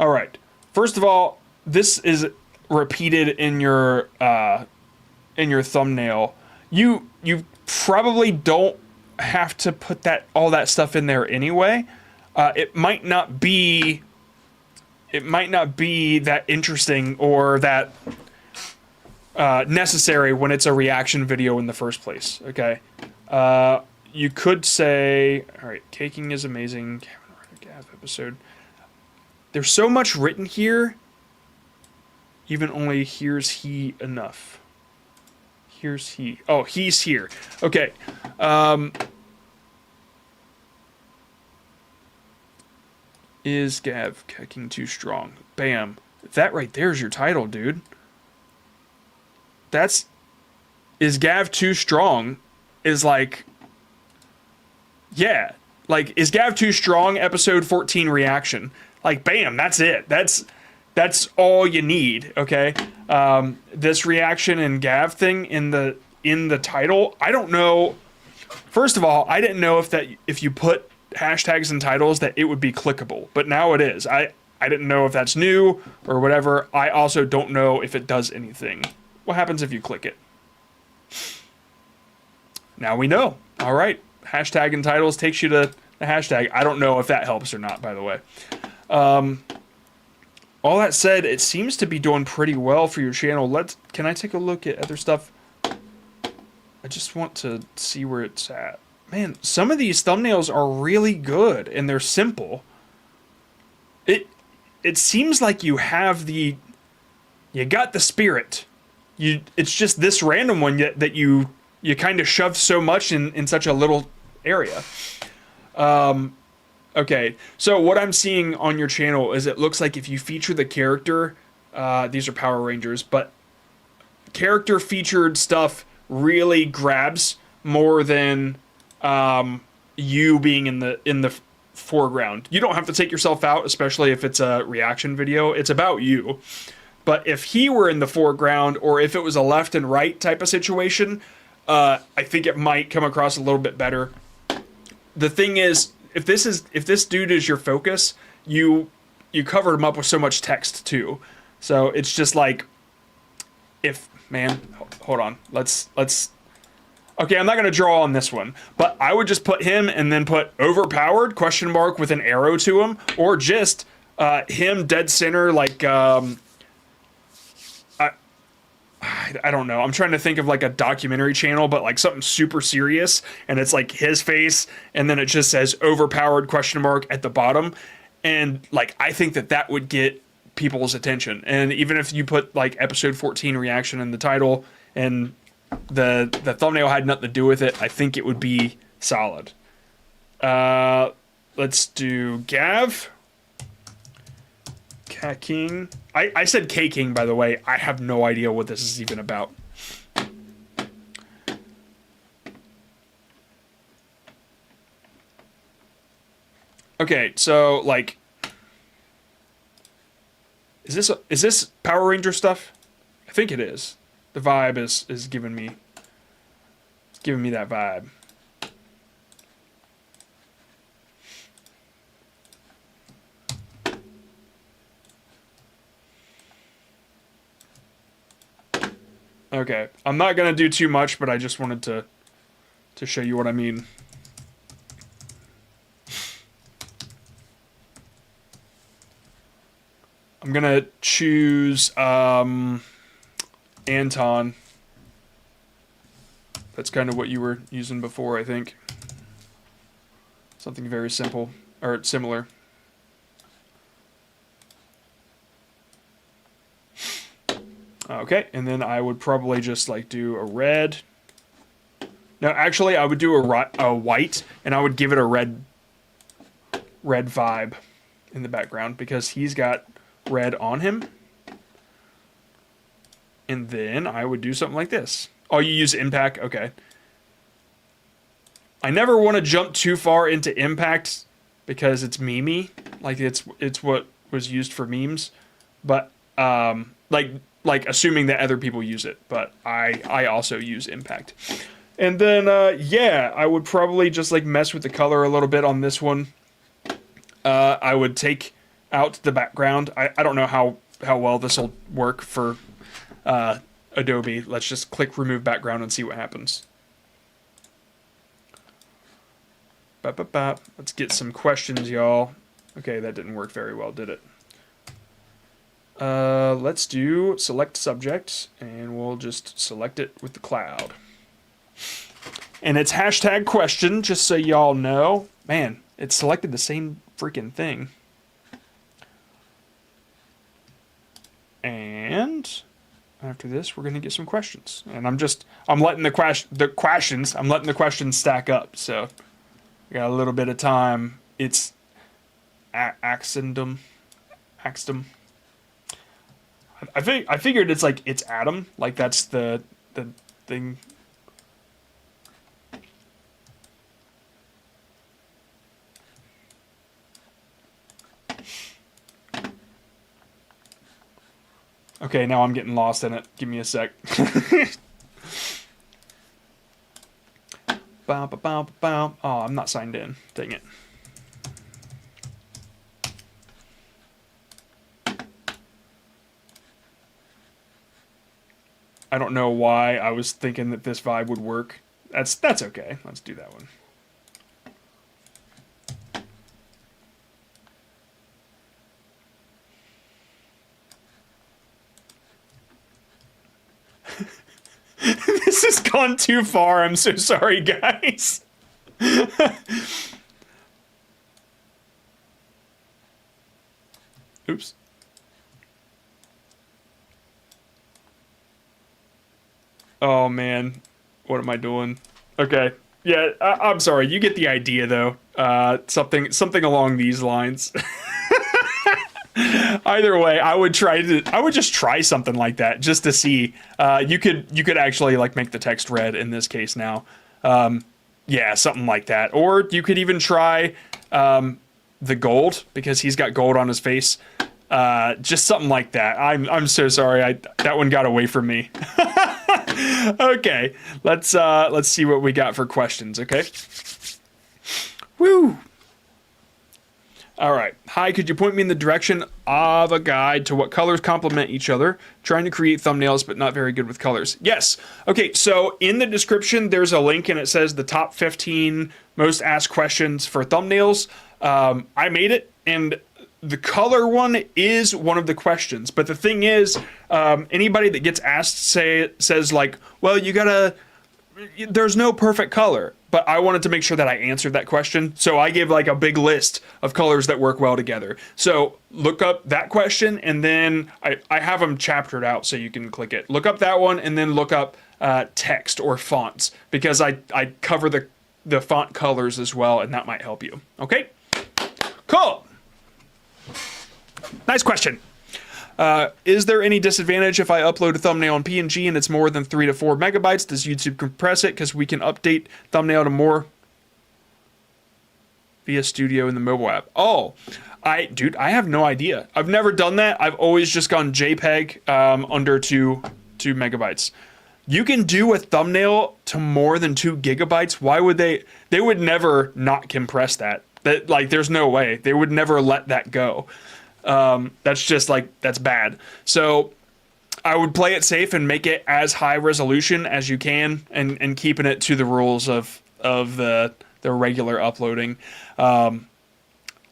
All right. First of all, this is repeated in your thumbnail. You probably don't have to put all that stuff in there anyway. It might not be that interesting or that necessary when it's a reaction video in the first place. Okay. You could say, all right, caking is amazing. Gav episode. There's so much written here. Even only here's he enough. Here's he. Oh, he's here. Okay. Is Gav caking too strong? Bam. That right there's your title, dude. Is Gav too strong? Is like, yeah. Like, is Gav too strong? Episode 14 reaction. Like, bam, that's it. That's all you need, okay? This reaction and Gav thing in the title, I don't know. First of all, I didn't know if you put hashtags and titles that it would be clickable, but now it is. I didn't know if that's new or whatever. I also don't know if it does anything. What happens if you click it? Now we know. All right. Hashtag and titles takes you to the hashtag. I don't know if that helps or not, by the way. All that said, it seems to be doing pretty well for your channel. Can I take a look at other stuff? I just want to see where it's at. Man, some of these thumbnails are really good and they're simple. It seems like you got the spirit. It's just this random one that you kind of shoved so much in such a little area. Okay, so what I'm seeing on your channel is it looks like if you feature the character, these are Power Rangers, but character featured stuff really grabs more than you being in the foreground. You don't have to take yourself out, especially if it's a reaction video. It's about you. But if he were in the foreground, or if it was a left and right type of situation, I think it might come across a little bit better. The thing is, if this dude is your focus, you covered him up with so much text too. So it's just like, hold on, let's. Okay, I'm not gonna draw on this one, but I would just put him and then put overpowered ? With an arrow to him, or just him dead center, like I don't know. I'm trying to think of like a documentary channel, but like something super serious, and it's like his face, and then it just says overpowered ? At the bottom, and like I think that would get people's attention. And even if you put like episode 14 reaction in the title, and the thumbnail had nothing to do with it, I think it would be solid. Let's do Gav. Caking. I said caking, by the way. I have no idea what this is even about. Okay, so like, is this Power Ranger stuff? I think it is. The vibe is giving me that vibe. Okay, I'm not gonna do too much, but I just wanted to show you what I mean. I'm gonna choose Anton. That's kind of what you were using before, I think. Something very simple, or similar. Okay, and then I would probably just like do a red. No, actually, I would do a white, and I would give it a red vibe in the background because he's got red on him. And then I would do something like this. Oh, you use impact? Okay. I never want to jump too far into impact because it's memey. Like it's what was used for memes. But like assuming that other people use it, but I also use impact. And then yeah, I would probably just like mess with the color a little bit on this one. I would take out the background. I don't know how well this will work for Adobe. Let's just click remove background and see what happens. Let's get some questions, y'all. Okay, that didn't work very well, did it? Let's do select subject, and we'll just select it with the cloud. And it's hashtag question, just so y'all know. Man, it selected the same freaking thing. And after this, we're gonna get some questions. And I'm letting the questions stack up. So we got a little bit of time. It's xandered. I figured it's like ItsAdxm, like that's the thing. Okay, now I'm getting lost in it. Give me a sec. Oh, I'm not signed in. Dang it. I don't know why I was thinking that this vibe would work. That's okay. Let's do that one. This has gone too far. I'm so sorry, guys. Oops. Oh man, what am I doing? Okay, yeah, I'm sorry. You get the idea, though. Something along these lines. Either way, I would just try something like that just to see. You could actually like make the text red in this case now. Yeah, something like that. Or you could even try the gold, because he's got gold on his face. Just something like that. I'm so sorry. That one got away from me. Okay, let's see what we got for questions. Okay. Woo. All right. Hi, could you point me in the direction of a guide to what colors complement each other? Trying to create thumbnails, but not very good with colors. Yes. Okay, so in the description, there's a link, and it says the top 15 most asked questions for thumbnails. I made it, and the color one is one of the questions. But the thing is, anybody that gets asked says like, well, there's no perfect color. But I wanted to make sure that I answered that question. So I gave like a big list of colors that work well together. So look up that question, and then I have them chaptered out so you can click it. Look up that one, and then look up text or fonts, because I cover the font colors as well, and that might help you. Okay? Cool. Nice question. Is there any disadvantage if I upload a thumbnail in PNG and it's more than 3 to 4 megabytes? Does YouTube compress it? Because we can update thumbnail to more via Studio in the mobile app. Oh, dude, I have no idea. I've never done that. I've always just gone JPEG under 2 megabytes. You can do a thumbnail to more than 2 gigabytes. Why would they would never not compress that. Like, there's no way. They would never let that go. That's just like, that's bad. So I would play it safe and make it as high resolution as you can, and keeping it to the rules of the regular uploading. I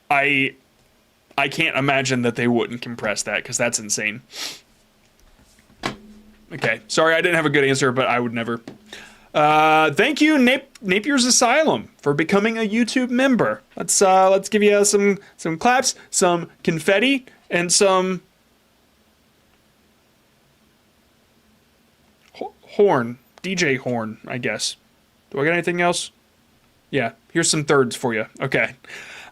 can't imagine that they wouldn't compress that, because that's insane. Okay, sorry I didn't have a good answer, but I would never. Thank you, Napier's Asylum, for becoming a YouTube member. Let's give you some claps, some confetti, and some horn, DJ horn, I guess. Do I got anything else? Yeah, here's some thirds for you. Okay.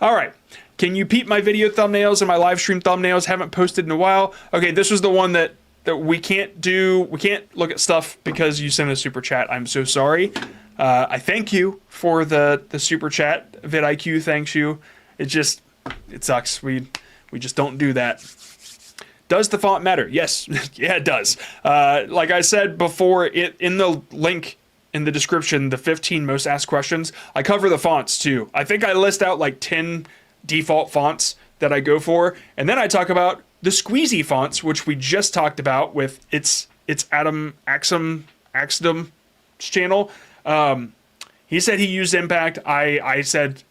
All right. Can you peep my video thumbnails and my live stream thumbnails? Haven't posted in a while. Okay, this was the one that we can't do. We can't look at stuff because you sent a super chat. I'm so sorry. I thank you for the super chat. vidIQ thanks you. It sucks. We just don't do that. Does the font matter? Yes. Yeah, it does. Like I said before, in the link in the description, the 15 most asked questions, I cover the fonts too. I think I list out like 10 default fonts that I go for. And then I talk about the squeezy fonts, which we just talked about with ItsAdxm channel. He said he used Impact. I said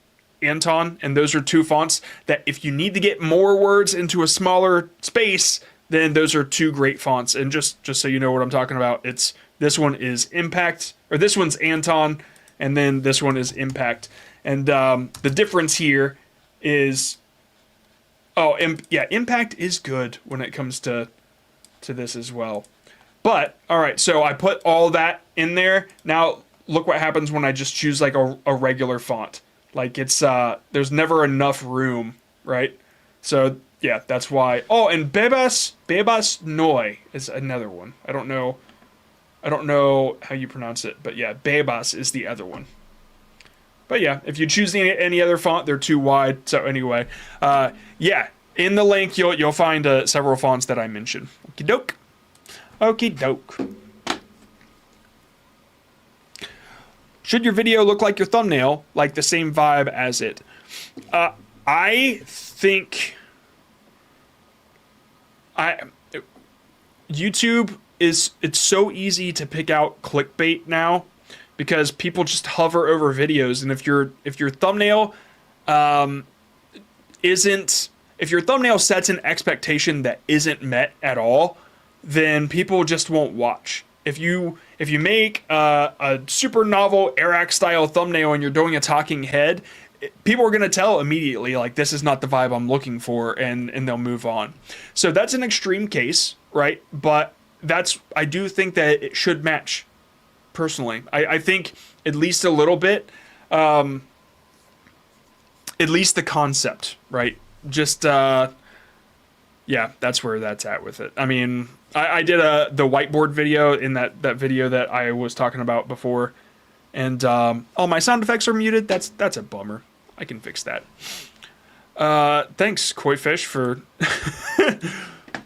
Anton, and those are two fonts that if you need to get more words into a smaller space, then those are two great fonts. And just so you know what I'm talking about, this one is Impact, or this one's Anton, and then this one is Impact. And the difference here is, Impact is good when it comes to this as well. But all right, so I put all that in there. Now look what happens when I just choose like a regular font. Like it's there's never enough room, right? So yeah, that's why. Oh, and Bebas Noi is another one. I don't know how you pronounce it, but yeah, Bebas is the other one. But yeah, if you choose any other font, they're too wide. So anyway, yeah, in the link you'll find several fonts that I mentioned. Okie doke. Okie doke. Should your video look like your thumbnail, like the same vibe as it? I think YouTube it's so easy to pick out clickbait now because people just hover over videos, and if your thumbnail if your thumbnail sets an expectation that isn't met at all, then people just won't watch. If you make a super novel Eric style thumbnail and you're doing a talking head, people are going to tell immediately, like, this is not the vibe I'm looking for, and they'll move on. So that's an extreme case, right? But I do think that it should match, personally. I think at least a little bit, at least the concept, right? Just, yeah, that's where that's at with it. I mean, I did the whiteboard video in that video that I was talking about before, and all my sound effects are muted. That's a bummer. I can fix that. Thanks, Koifish, for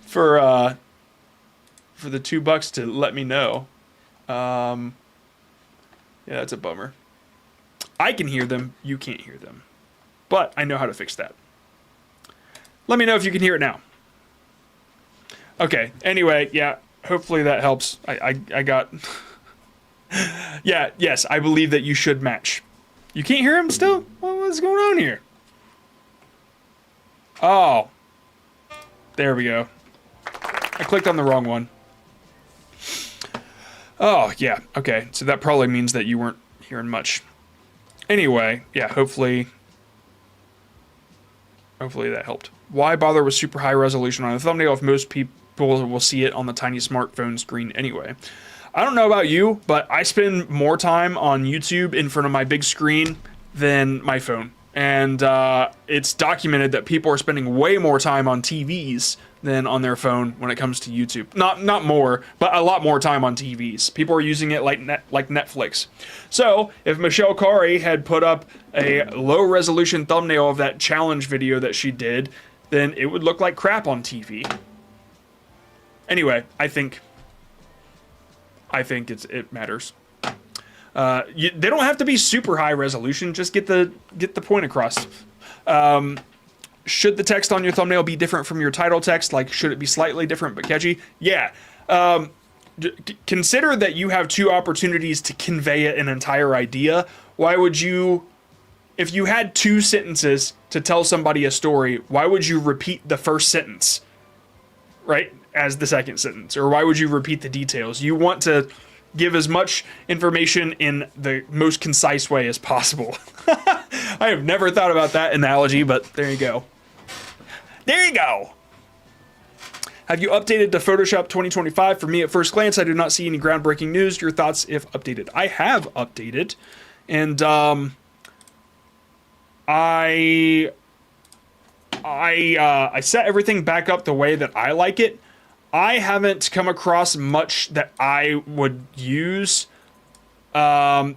for the $2 to let me know. Yeah, that's a bummer. I can hear them. You can't hear them, but I know how to fix that. Let me know if you can hear it now. Okay, anyway, yeah, hopefully that helps. I got... yeah, yes, I believe that you should match. You can't hear him still? Well, what's going on here? Oh. There we go. I clicked on the wrong one. Oh, yeah, okay. So that probably means that you weren't hearing much. Anyway, yeah, hopefully that helped. Why bother with super high resolution on a thumbnail if most people will see it on the tiny smartphone screen anyway? I don't know about you, but I spend more time on YouTube in front of my big screen than my phone. And it's documented that people are spending way more time on TVs than on their phone when it comes to YouTube. Not more, but a lot more time on TVs. People are using it like Netflix. So if Michelle Khare had put up a low resolution thumbnail of that challenge video that she did, then it would look like crap on TV. Anyway, I think it matters. They don't have to be super high resolution. Just get the point across. Should the text on your thumbnail be different from your title text? Like, should it be slightly different but catchy? Yeah. Consider that you have two opportunities to convey an entire idea. Why would you, if you had two sentences to tell somebody a story, why would you repeat the first sentence, right, as the second sentence? Or why would you repeat the details? You want to give as much information in the most concise way as possible. I have never thought about that analogy, but there you go. There you go. Have you updated to Photoshop 2025? For me, at first glance, I do not see any groundbreaking news. Your thoughts if updated? I have updated, and I set everything back up the way that I like it. I haven't come across much that I would use. Yeah,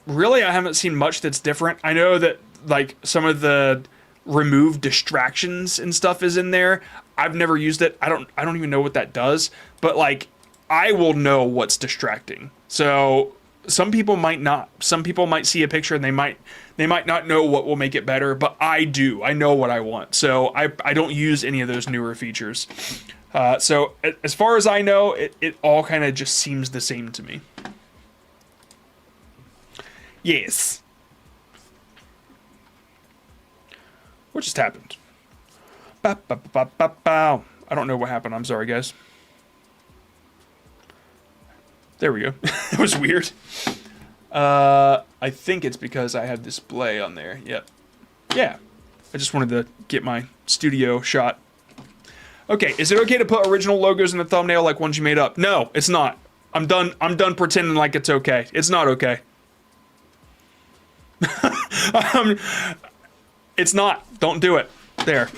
really, I haven't seen much that's different. I know that, like, some of the remove distractions and stuff is in there. I've never used it. I don't even know what that does. But, like, I will know what's distracting. So some people might not. Some people might see a picture and they might not know what will make it better, but I do. I know what I want. So I don't use any of those newer features. So as far as I know, it all kind of just seems the same to me. Yes. What just happened? Ba, ba, ba, ba, ba. I don't know what happened. I'm sorry, guys. There we go. It was weird. I think it's because I have display on there. Yep. Yeah. I just wanted to get my studio shot. Okay, is it okay to put original logos in the thumbnail like ones you made up? No, it's not. I'm done pretending like it's okay. It's not okay. It's not. Don't do it. There.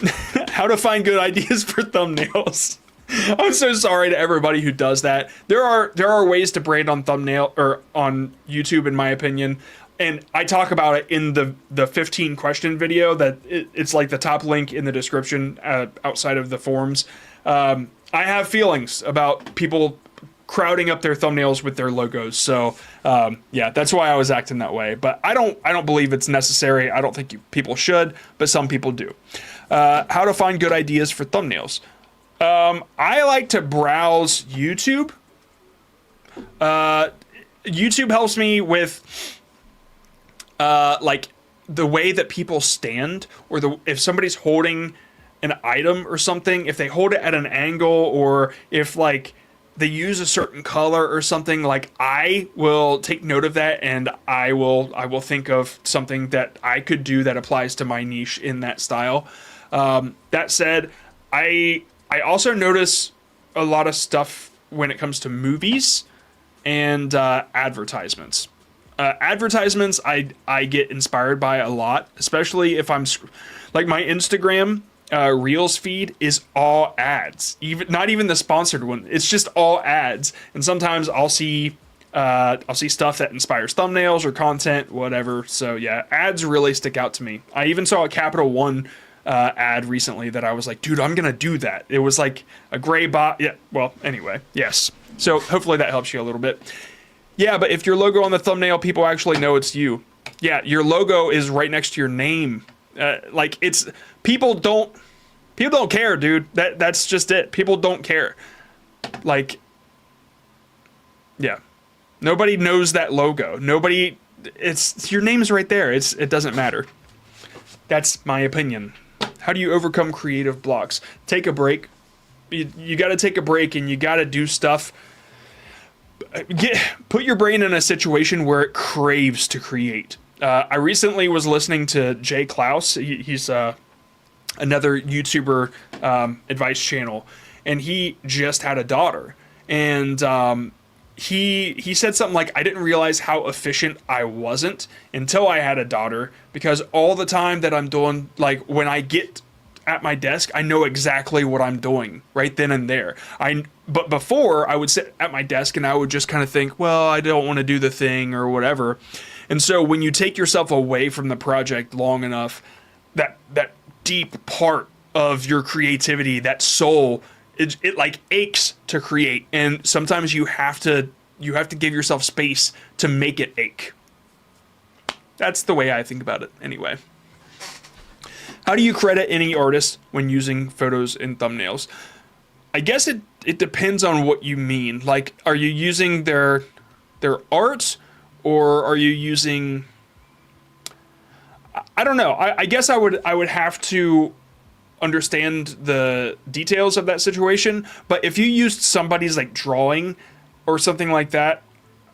How to find good ideas for thumbnails. I'm so sorry to everybody who does that. There are ways to brand on thumbnail or on YouTube, in my opinion, and I talk about it in the 15 question video that it's like the top link in the description outside of the forums. I have feelings about people crowding up their thumbnails with their logos, so yeah, that's why I was acting that way. But I don't believe it's necessary. I don't think people should, but some people do. How to find good ideas for thumbnails. I like to browse YouTube. YouTube helps me with like the way that people stand, or if somebody's holding an item or something, if they hold it at an angle, or if like they use a certain color or something, like I will take note of that, and I will think of something that I could do that applies to my niche in that style. That said, I also notice a lot of stuff when it comes to movies and advertisements. Advertisements I get inspired by a lot, especially if I'm like my Instagram Reels feed is all ads. Not even the sponsored one. It's just all ads. And sometimes I'll see stuff that inspires thumbnails or content, whatever. So yeah, ads really stick out to me. I even saw a Capital One ad recently that I was like, dude, I'm gonna do that. It was like a gray bot. Yeah, well, anyway, yes. So hopefully that helps you a little bit. Yeah, but if your logo on the thumbnail, people actually know it's you. Yeah, your logo is right next to your name. Like it's people don't care, dude. That's just it. People don't care. Like, yeah, nobody knows that logo. Nobody. It's your name's right there. It doesn't matter. That's my opinion. How do you overcome creative blocks? Take a break. You got to take a break, and you got to do stuff. Put your brain in a situation where it craves to create. I recently was listening to Jay Klaus. He's another YouTuber advice channel, and he just had a daughter. And he said something like, I didn't realize how efficient I wasn't until I had a daughter, because all the time that I'm doing, like when I get at my desk, I know exactly what I'm doing right then and there. But before, I would sit at my desk and I would just kind of think, well, I don't want to do the thing or whatever. And so when you take yourself away from the project long enough, that deep part of your creativity, that soul, it like aches to create. And sometimes you have to give yourself space to make it ache. That's the way I think about it anyway. How do you credit any artist when using photos in thumbnails? I guess it depends on what you mean. Like, are you using their art, or are you using... I don't know. I guess I would have to understand the details of that situation. But if you used somebody's like drawing or something like that,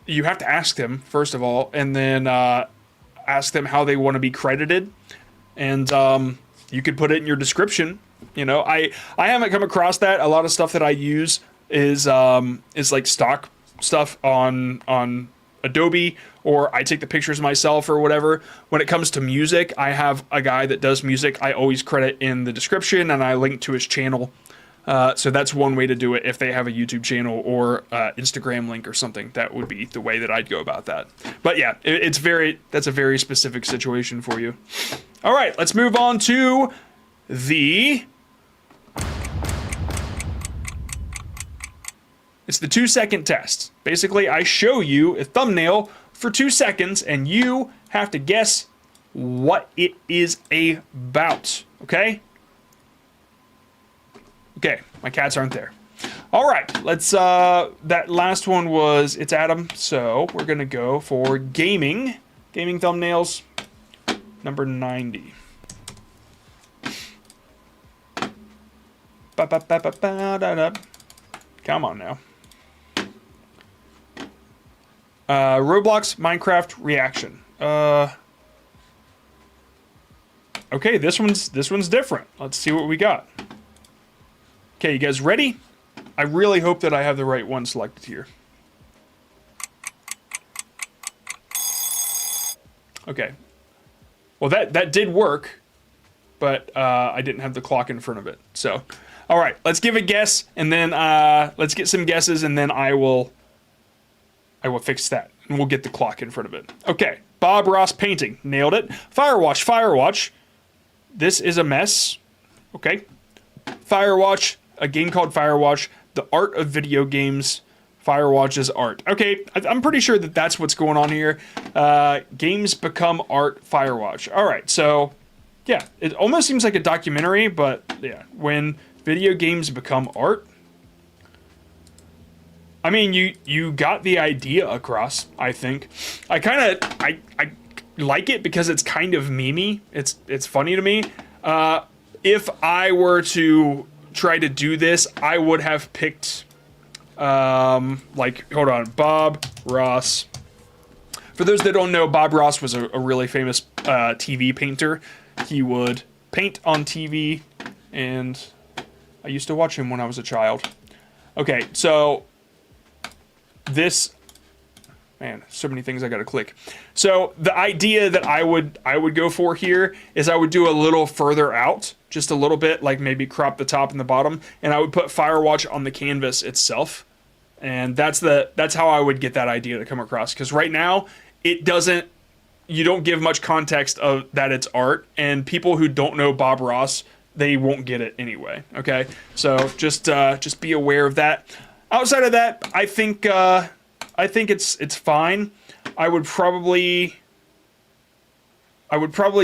you have to ask them first of all, and then ask them how they want to be credited. And you could put it in your description. You know, I haven't come across that. A lot of stuff that I use is like stock stuff on Adobe, or I take the pictures myself or whatever. When it comes to music, I have a guy that does music. I always credit in the description, and I link to his channel. So that's one way to do it. If they have a YouTube channel or Instagram link or something, that would be the way that I'd go about that. But yeah, that's a very specific situation for you. All right, let's move on to the It's the 2-second test. Basically, I show you a thumbnail for 2 seconds, and you have to guess what it is about, okay? Okay, my cats aren't there. All right, let's, that last one was ItsAdxm, so we're gonna go for gaming thumbnails, number 90. Come on now. Roblox Minecraft reaction. Okay, this one's different. Let's see what we got. Okay, you guys ready? I really hope that I have the right one selected here. Okay. Well, that did work, but I didn't have the clock in front of it. So, all right, let's give a guess, and then let's get some guesses, and then I will fix that, and we'll get the clock in front of it. Okay, Bob Ross painting, nailed it. Firewatch. This is a mess. Okay. Firewatch, a game called Firewatch. The art of video games. Firewatch's art. Okay, I'm pretty sure that that's what's going on here. Games become art. Firewatch. All right, so yeah, it almost seems like a documentary, but yeah, when video games become art. I mean, you got the idea across, I think. I like it because it's kind of memey. It's funny to me. If I were to try to do this, I would have picked, like, hold on, Bob Ross. For those that don't know, Bob Ross was a really famous TV painter. He would paint on TV, and I used to watch him when I was a child. Okay, so this, man, so many things I gotta click. So the idea that I would go for here is I would do a little further out, just a little bit, like maybe crop the top and the bottom, and I would put Firewatch on the canvas itself. And that's how I would get that idea to come across. Because right now, you don't give much context of that it's art, and people who don't know Bob Ross, they won't get it anyway. Okay, so just be aware of that. Outside of that, I think it's fine. I would probably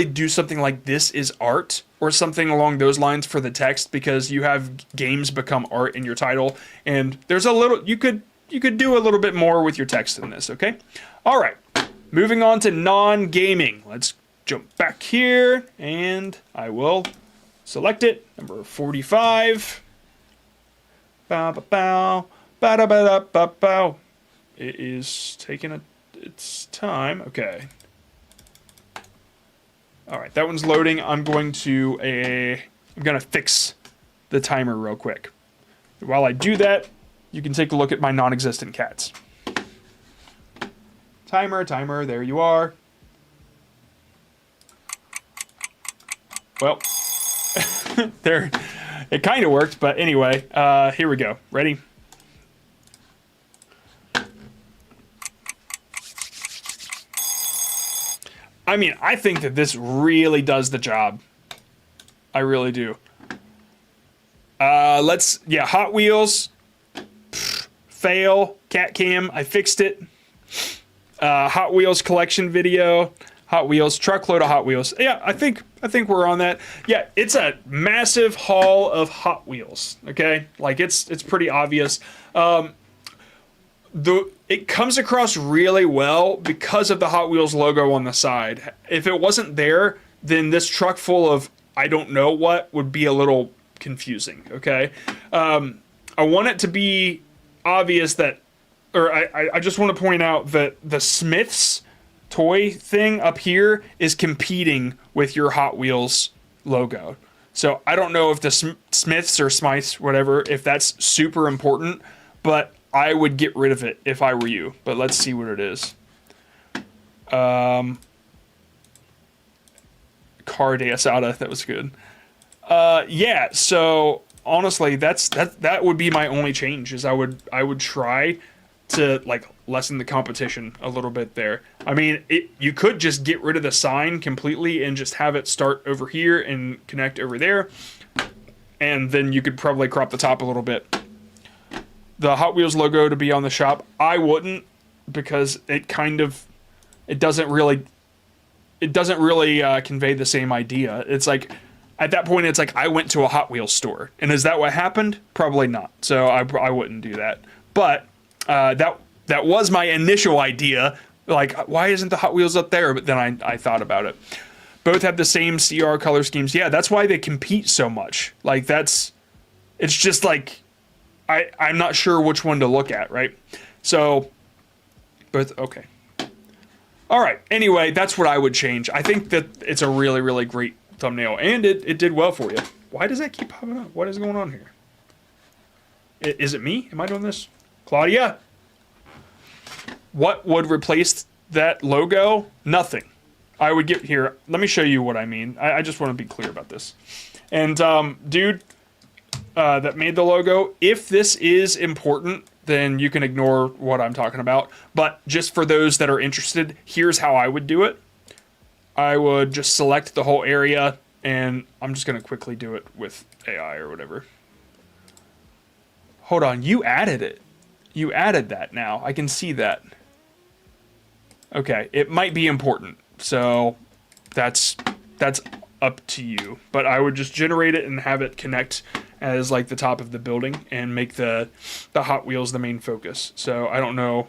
do something like "This is art" or something along those lines for the text, because you have games become art in your title, and there's a little you could do a little bit more with your text in this. Okay, all right. Moving on to non-gaming. Let's jump back here, and I will select it. Number 45. Bow, bow, bow. Ba da ba da ba bow. It is taking its time. Okay. All right, that one's loading. I'm gonna fix the timer real quick. While I do that, you can take a look at my non-existent cats. Timer, there you are. Well, there, it kind of worked, but anyway, here we go. Ready? I mean, I think that this really does the job. I really do. Hot Wheels. Fail. Cat cam. I fixed it. Hot Wheels collection video. Hot Wheels. Truckload of Hot Wheels. Yeah, I think we're on that. Yeah, it's a massive haul of Hot Wheels. Okay? Like, it's pretty obvious. It comes across really well because of the Hot Wheels logo on the side. If it wasn't there, then this truck full of I don't know what would be a little confusing, okay? I want it to be obvious that, or I just want to point out that the Smiths toy thing up here is competing with your Hot Wheels logo. So I don't know if the Smiths or Smyths, whatever, if that's super important, but I would get rid of it if I were you, but let's see what it is. Car de asada, that was good. Yeah, so honestly, that would be my only change. Is I would try to like lessen the competition a little bit there. I mean, you could just get rid of the sign completely and just have it start over here and connect over there, and then you could probably crop the top a little bit. the Hot Wheels logo to be on the shop. I wouldn't, because it doesn't really convey the same idea. It's like, at that point, it's like I went to a Hot Wheels store, and is that what happened? Probably not. So I wouldn't do that. But that was my initial idea. Like, why isn't the Hot Wheels up there? But then I thought about it. Both have the same CR color schemes. Yeah, that's why they compete so much. Like, it's just like, I'm not sure which one to look at, right? So, both, okay. All right, anyway, that's what I would change. I think that it's a really, really great thumbnail, and it did well for you. Why does that keep popping up? What is going on here? Is it me? Am I doing this? Claudia? What would replace that logo? Nothing. I would get here. Let me show you what I mean. I just want to be clear about this. And dude that made the logo, if this is important, then you can ignore what I'm talking about. But just for those that are interested, here's how I would do it. I would just select the whole area, and I'm just going to quickly do it with AI or whatever. Hold on, you added it. You added that now. I can see that. Okay, it might be important. So that's up to you. But I would just generate it and have it connect as like the top of the building and make the Hot Wheels the main focus. So I don't know.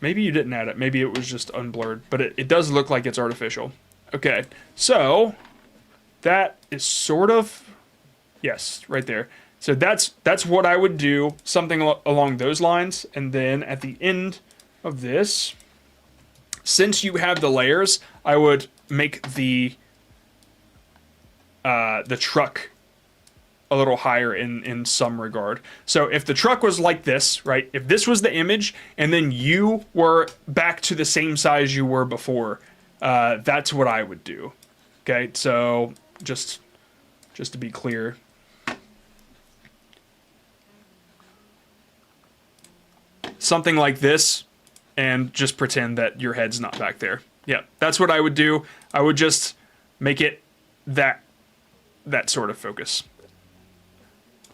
Maybe you didn't add it. Maybe it was just unblurred. But it does look like it's artificial. Okay, so that is sort of, yes, right there. So that's what I would do, something along those lines. And then at the end of this, since you have the layers, I would make the truck a little higher in some regard. So if the truck was like this, right? If this was the image, and then you were back to the same size you were before, that's what I would do. Okay, so just to be clear. Something like this, and just pretend that your head's not back there. Yeah, that's what I would do. I would just make it that sort of focus.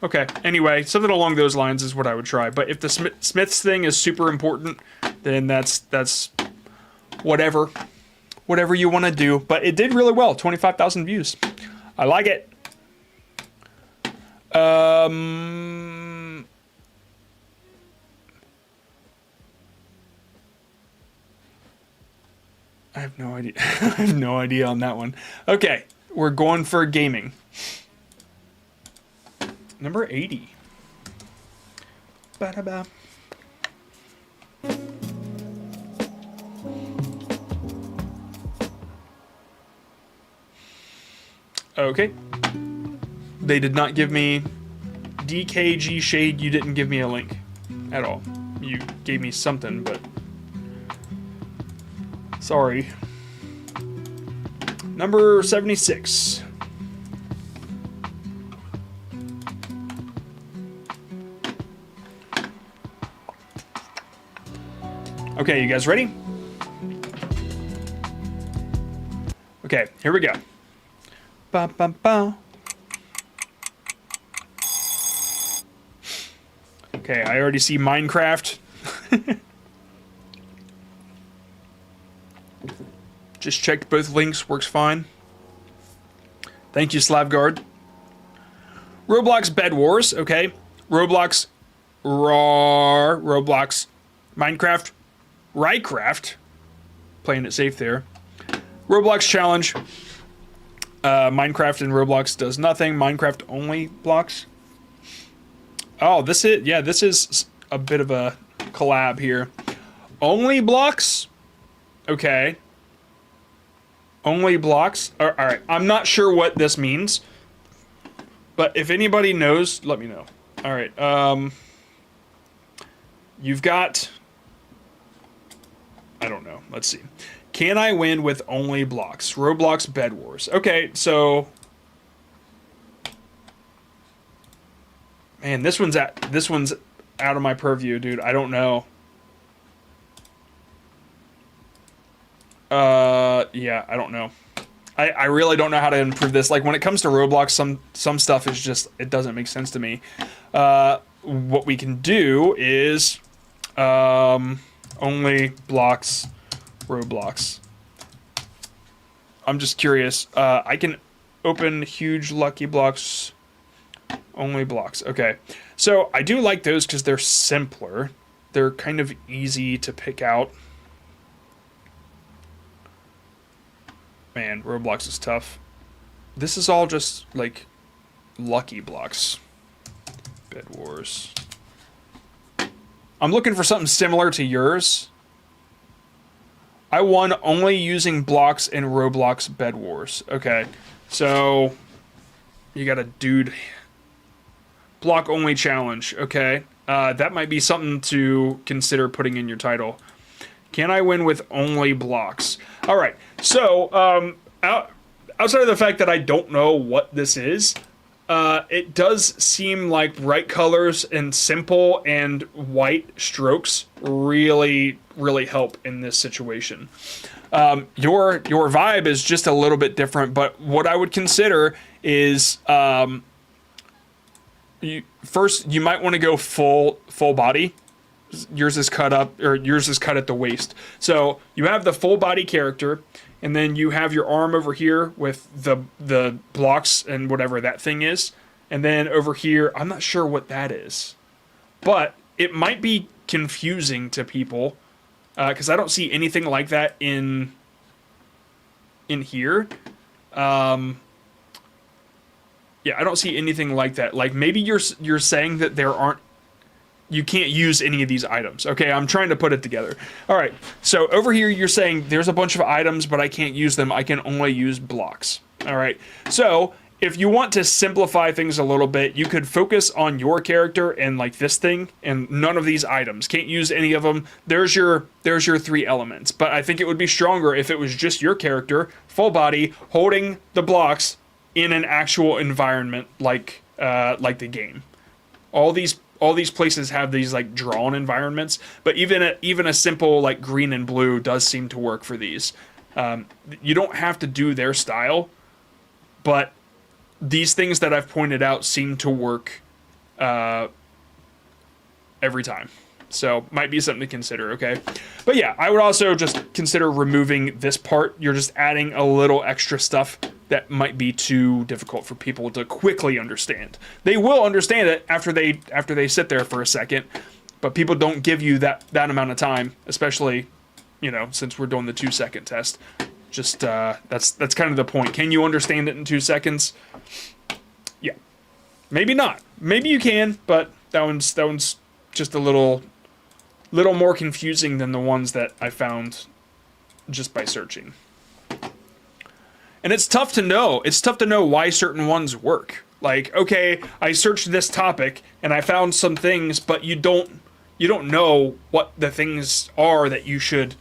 Okay, anyway, something along those lines is what I would try. But if the Smiths thing is super important, then that's whatever you want to do. But it did really well, 25,000 views. I like it. I have no idea. I have no idea on that one. Okay, we're going for gaming. Number 80. Ba-da-ba. Okay. They did not give me DKG Shade. You didn't give me a link at all. You gave me something, but sorry. Number 76. Okay, you guys ready? Okay, here we go. Ba, ba, ba. Okay, I already see Minecraft. Just checked both links, works fine. Thank you, Slavgard. Roblox Bed Wars, okay. Roblox RAR, Roblox Minecraft, Wrightcraft, playing it safe there. Roblox Challenge, Minecraft and Roblox does nothing. Minecraft only blocks. Oh, this is a bit of a collab here. Only blocks? Okay. Only blocks? All right, I'm not sure what this means, but if anybody knows, let me know. All right, you've got, I don't know, let's see. Can I win with only blocks? Roblox Bed Wars. Okay, so, man, this one's out of my purview, dude. I don't know. Yeah, I don't know. I really don't know how to improve this. Like, when it comes to Roblox, some stuff is just, it doesn't make sense to me. what we can do is only blocks, row blocks. I'm just curious. I can open huge lucky blocks, only blocks. Okay, so I do like those because they're simpler. They're kind of easy to pick out. Man, Roblox is tough. This is all just like lucky blocks. Bed Wars. I'm looking for something similar to yours. I won only using blocks in Roblox Bed Wars. Okay, so you got a dude block only challenge. Okay, that might be something to consider putting in your title. Can I win with only blocks? All right, so outside of the fact that I don't know what this is, it does seem like bright colors and simple and white strokes really help in this situation. Your vibe is just a little bit different, but what I would consider is first you might want to go full body. Yours is cut up, or yours is cut at the waist. So you have the full body character, and then you have your arm over here with the blocks and whatever that thing is. And then over here, I'm not sure what that is. But it might be confusing to people, because I don't see anything like that in here. Yeah, I don't see anything like that. Like, maybe you're saying that you can't use any of these items. Okay, I'm trying to put it together. All right, so over here you're saying there's a bunch of items, but I can't use them. I can only use blocks. All right, so if you want to simplify things a little bit, you could focus on your character and like this thing and none of these items. Can't use any of them. There's your 3 elements. But I think it would be stronger if it was just your character, full body, holding the blocks in an actual environment like the game. All these places have these like drawn environments, but even a simple like green and blue does seem to work for these. You don't have to do their style, but these things that I've pointed out seem to work every time. So might be something to consider, okay? But yeah, I would also just consider removing this part. You're just adding a little extra stuff that might be too difficult for people to quickly understand. They will understand it after they sit there for a second, but people don't give you that amount of time, especially, you know, since we're doing the 2-second test. Just that's kind of the point. Can you understand it in 2 seconds? Yeah, maybe not. Maybe you can, but that one's just a little more confusing than the ones that I found just by searching. And it's tough to know. It's tough to know why certain ones work. Like, okay, I searched this topic and I found some things, but you don't know what the things are that you should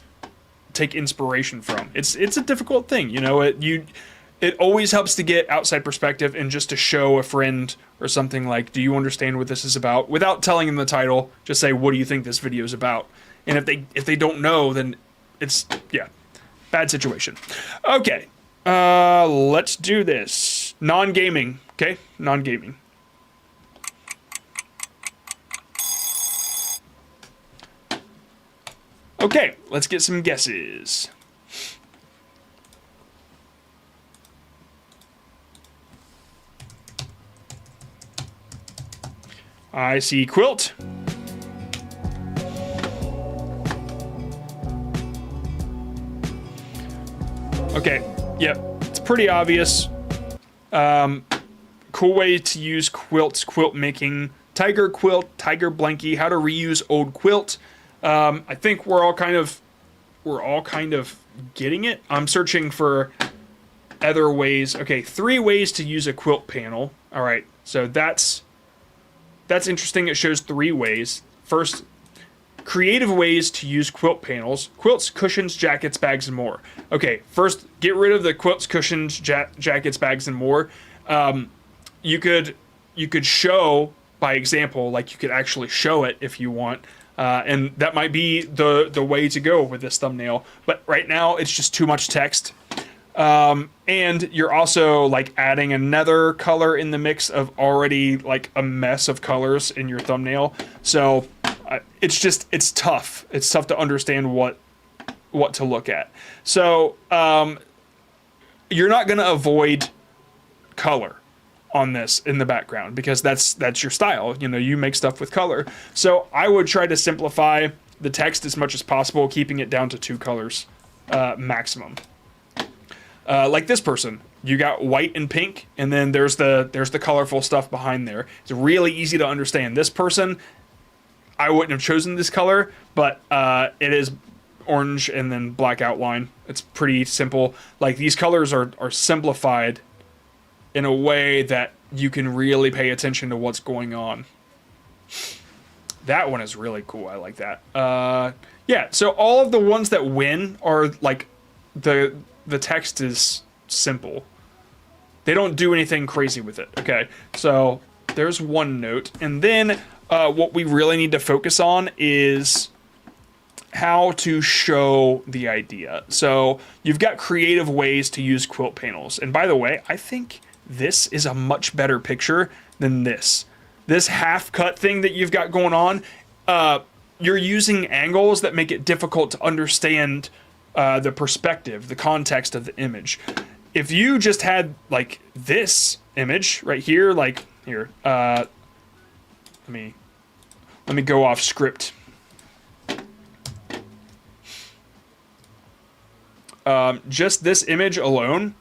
take inspiration from. It's a difficult thing, you know. It always helps to get outside perspective and just to show a friend or something like, do you understand what this is about? Without telling them the title, just say, what do you think this video is about? And if they don't know, then it's, yeah, bad situation. Okay, let's do this. Non-gaming, okay? Non-gaming. Okay, let's get some guesses. I see quilt. Okay, yep, it's pretty obvious. Cool way to use quilts, quilt making, tiger quilt, tiger blankie, how to reuse old quilt. I think we're all kind of getting it. I'm searching for other ways. Okay, 3 ways to use a quilt panel. All right, so that's interesting. It shows 3 ways. First, creative ways to use quilt panels: quilts, cushions, jackets, bags, and more. Okay, first, get rid of the quilts, cushions, jackets, bags, and more. You could show by example, like you could actually show it if you want. And that might be the way to go with this thumbnail. But right now, it's just too much text. And you're also like adding another color in the mix of already like a mess of colors in your thumbnail. So it's tough. It's tough to understand what to look at. So you're not going to avoid color on this in the background because that's your style. You know, you make stuff with color. So I would try to simplify the text as much as possible, keeping it down to 2 colors maximum. Like this person, you got white and pink, and then there's the colorful stuff behind there. It's really easy to understand. This person, I wouldn't have chosen this color, but it is orange and then black outline. It's pretty simple. Like these colors are simplified in a way that you can really pay attention to what's going on. That one is really cool. I like that. Yeah, so all of the ones that win are like the text is simple. They don't do anything crazy with it. Okay, so there's one note. And then what we really need to focus on is how to show the idea. So you've got creative ways to use quilt panels. And by the way, I think this is a much better picture than this. This half cut thing that you've got going on, you're using angles that make it difficult to understand the perspective, the context of the image. If you just had like this image right here, like here, let me go off script. Just this image alone,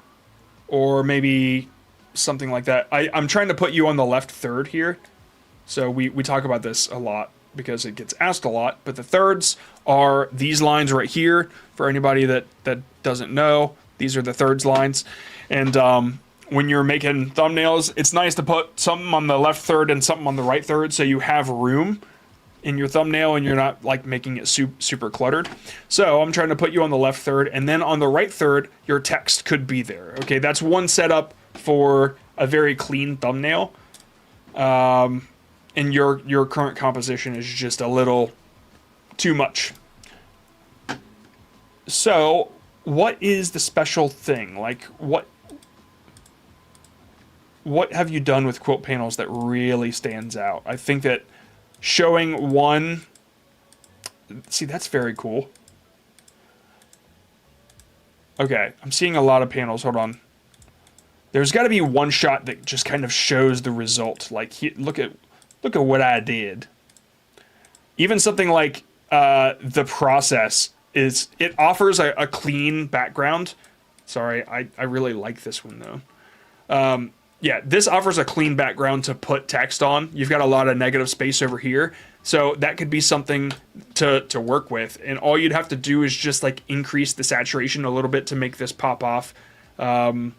or maybe something like that. I'm trying to put you on the left third here. So we talk about this a lot because it gets asked a lot, but the thirds are these lines right here. For anybody that doesn't know, these are the thirds lines. And when you're making thumbnails, it's nice to put something on the left third and something on the right third so you have room in your thumbnail and you're not like making it super cluttered. So I'm trying to put you on the left third, and then on the right third, your text could be there. Okay, that's one setup for a very clean thumbnail. And your current composition is just a little too much. So what is the special thing? Like what have you done with quilt panels that really stands out? I think that showing one, see, that's very cool. Okay, I'm seeing a lot of panels. Hold on. There's got to be one shot that just kind of shows the result. Like, look at what I did. Even something like the process is, it offers a clean background. Sorry, I really like this one though. Yeah, this offers a clean background to put text on. You've got a lot of negative space over here. So that could be something to work with. And all you'd have to do is just like increase the saturation a little bit to make this pop off. Trying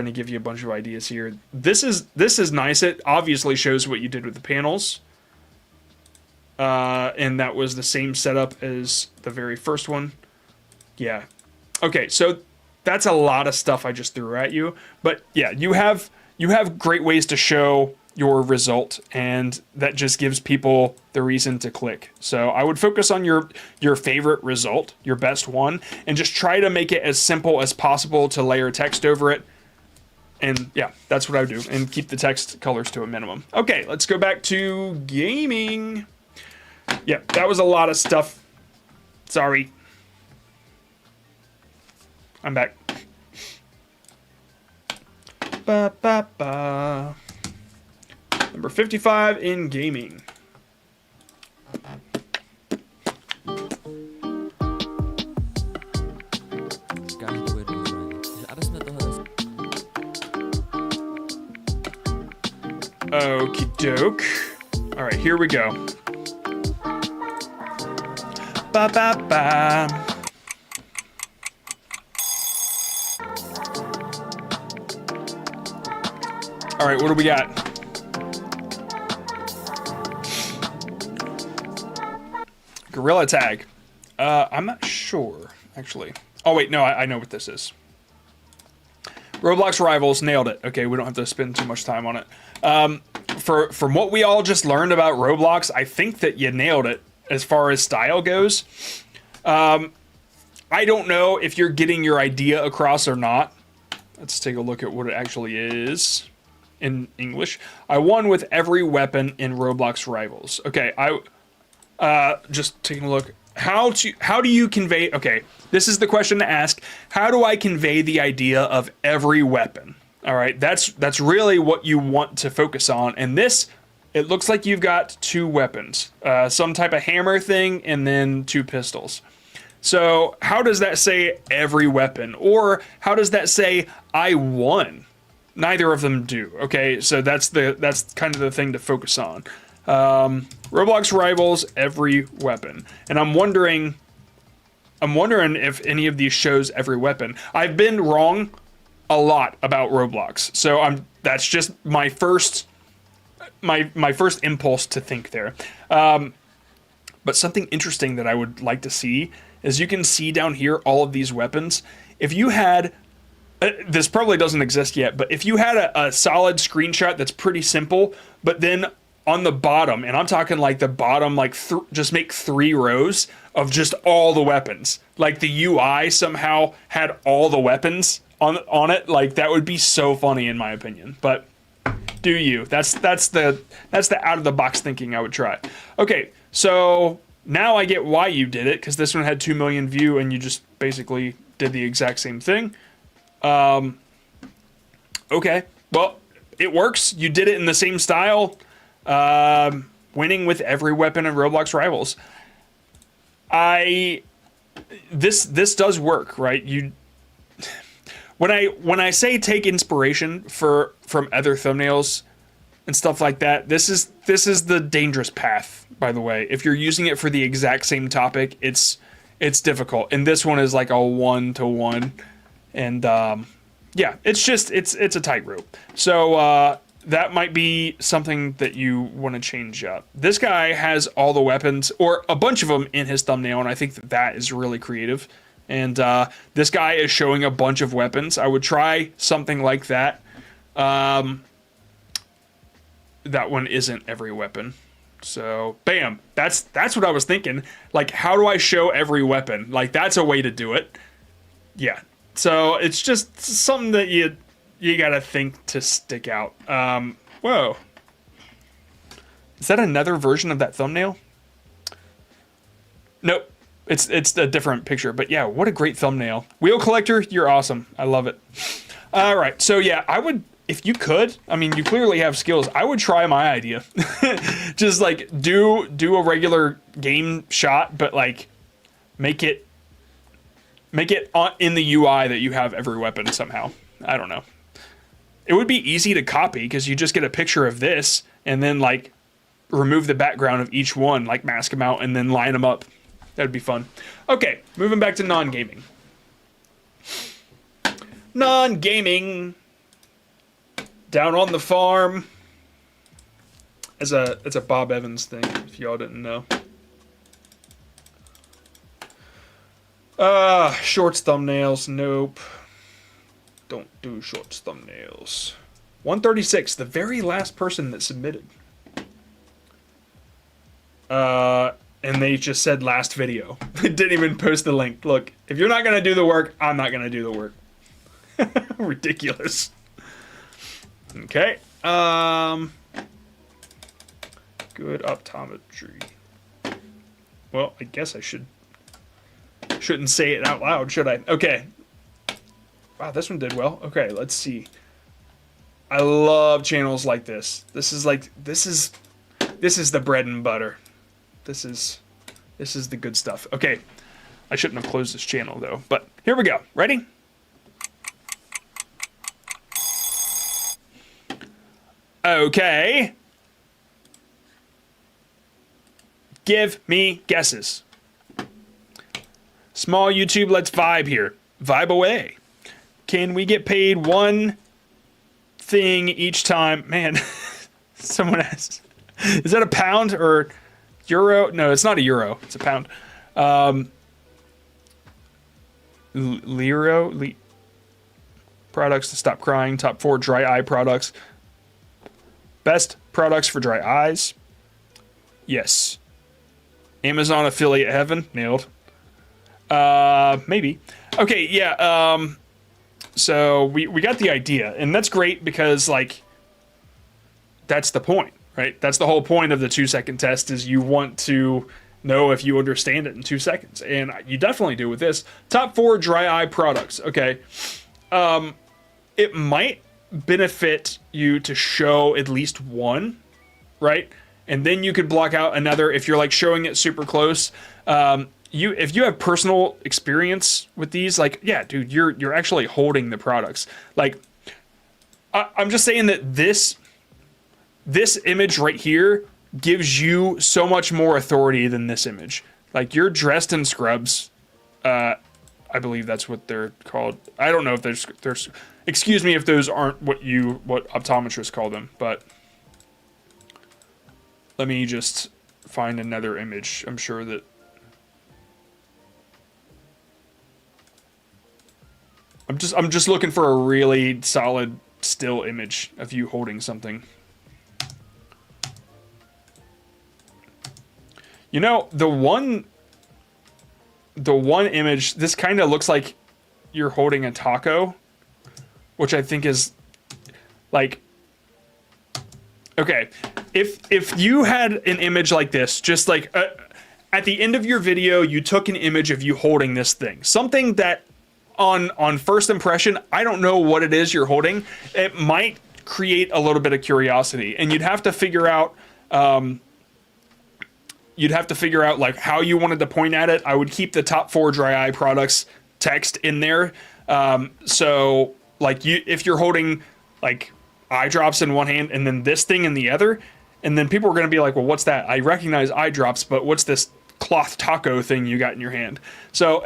to give you a bunch of ideas here. This is nice. It obviously shows what you did with the panels. And that was the same setup as the very first one. Yeah. Okay, so that's a lot of stuff I just threw at you. But yeah, you have great ways to show your result, and that just gives people the reason to click. So I would focus on your favorite result, your best one, and just try to make it as simple as possible to layer text over it. And yeah, that's what I would do, and keep the text colors to a minimum. Okay, let's go back to gaming. Yeah, that was a lot of stuff. Sorry. I'm back. Ba, ba, ba. Number 55 in gaming. Okie doke. All right, here we go. Ba ba ba. All right, what do we got? Gorilla tag. I'm not sure, actually. Oh wait, no, I know what this is. Roblox Rivals, nailed it. Okay, we don't have to spend too much time on it. From what we all just learned about Roblox, I think that you nailed it as far as style goes. I don't know if you're getting your idea across or not. Let's take a look at what it actually is in English. I won with every weapon in Roblox Rivals. Okay, just taking a look. How do you convey? Okay, this is the question to ask. How do I convey the idea of every weapon? All right, that's really what you want to focus on. And this, it looks like you've got 2 weapons, some type of hammer thing, and then 2 pistols. So how does that say every weapon? Or how does that say I won? Neither of them do. Okay, so that's kind of the thing to focus on. Roblox Rivals, every weapon. And I'm wondering if any of these shows every weapon. I've been wrong a lot about Roblox. So that's just my first impulse to think there. But something interesting that I would like to see is you can see down here all of these weapons. If you had, this probably doesn't exist yet, but if you had a solid screenshot that's pretty simple, but then on the bottom, and I'm talking like the bottom, like just make 3 rows of just all the weapons. Like the UI somehow had all the weapons on it. Like that would be so funny in my opinion. But do you? That's the out of the box thinking I would try. Okay, so now I get why you did it, because this one had 2 million view and you just basically did the exact same thing. Okay, well, it works. You did it in the same style. Winning with every weapon in Roblox Rivals. This does work, right? When I say take inspiration from other thumbnails and stuff like that, this is the dangerous path, by the way. If you're using it for the exact same topic, it's difficult. And this one is like a 1-to-1. And yeah, it's a tightrope. So that might be something that you want to change up. This guy has all the weapons, or a bunch of them, in his thumbnail, and I think that is really creative. And this guy is showing a bunch of weapons. I would try something like that. That one isn't every weapon. So, bam. That's what I was thinking. Like, how do I show every weapon? Like, that's a way to do it. Yeah. So, it's just something that you gotta think to stick out. Whoa. Is that another version of that thumbnail? Nope. It's a different picture, but yeah, what a great thumbnail. Wheel Collector, you're awesome. I love it. All right, so yeah, I would, if you could, I mean, you clearly have skills. I would try my idea. Just like do a regular game shot, but like make it in the UI that you have every weapon somehow. I don't know. It would be easy to copy because you just get a picture of this and then like remove the background of each one, like mask them out and then line them up. That'd be fun. Okay, moving back to non-gaming. Non-gaming. Down on the farm. It's a Bob Evans thing, if y'all didn't know. Shorts thumbnails, nope. Don't do shorts thumbnails. 136, the very last person that submitted. And they just said last video. They didn't even post the link. Look, if you're not gonna do the work, I'm not gonna do the work. Ridiculous. Okay. Good optometry. Well, I guess I shouldn't say it out loud, should I? Okay. Wow, this one did well. Okay, let's see. I love channels like this. This is the bread and butter. This is the good stuff. Okay. I shouldn't have closed this channel though, but here we go. Ready? Okay. Give me guesses. Small YouTube, let's vibe here. Vibe away. Can we get paid one thing each time? Man, someone asked. Is that a pound or euro? No, it's not a euro. It's a pound. Products to stop crying. Top 4 dry eye products. Best products for dry eyes. Yes. Amazon affiliate heaven. Nailed. Maybe. Okay, yeah, so we got the idea, and that's great because, like, that's the point, right? That's the whole point of the 2-second test, is you want to know if you understand it in 2 seconds, and you definitely do with this. Top 4 dry eye products, okay. It might benefit you to show at least one, right? And then you could block out another if you're like showing it super close. If you have personal experience with these, like, yeah, dude, you're actually holding the products. Like, I'm just saying that this image right here gives you so much more authority than this image. Like, you're dressed in scrubs. I believe that's what they're called. I don't know if there's excuse me if those aren't what optometrists call them, but let me just find another image. I'm sure that I'm just looking for a really solid still image of you holding something. You know, the one image, this kind of looks like you're holding a taco, which I think is like, okay, if you had an image like this, just like at the end of your video, you took an image of you holding this thing, something that on first impression, I don't know what it is you're holding. It might create a little bit of curiosity, and you'd have to figure out like how you wanted to point at it. I would keep the top 4 dry eye products text in there. So like if you're holding like eye drops in one hand and then this thing in the other, and then people are going to be like, well, what's that? I recognize eye drops, but what's this cloth taco thing you got in your hand? So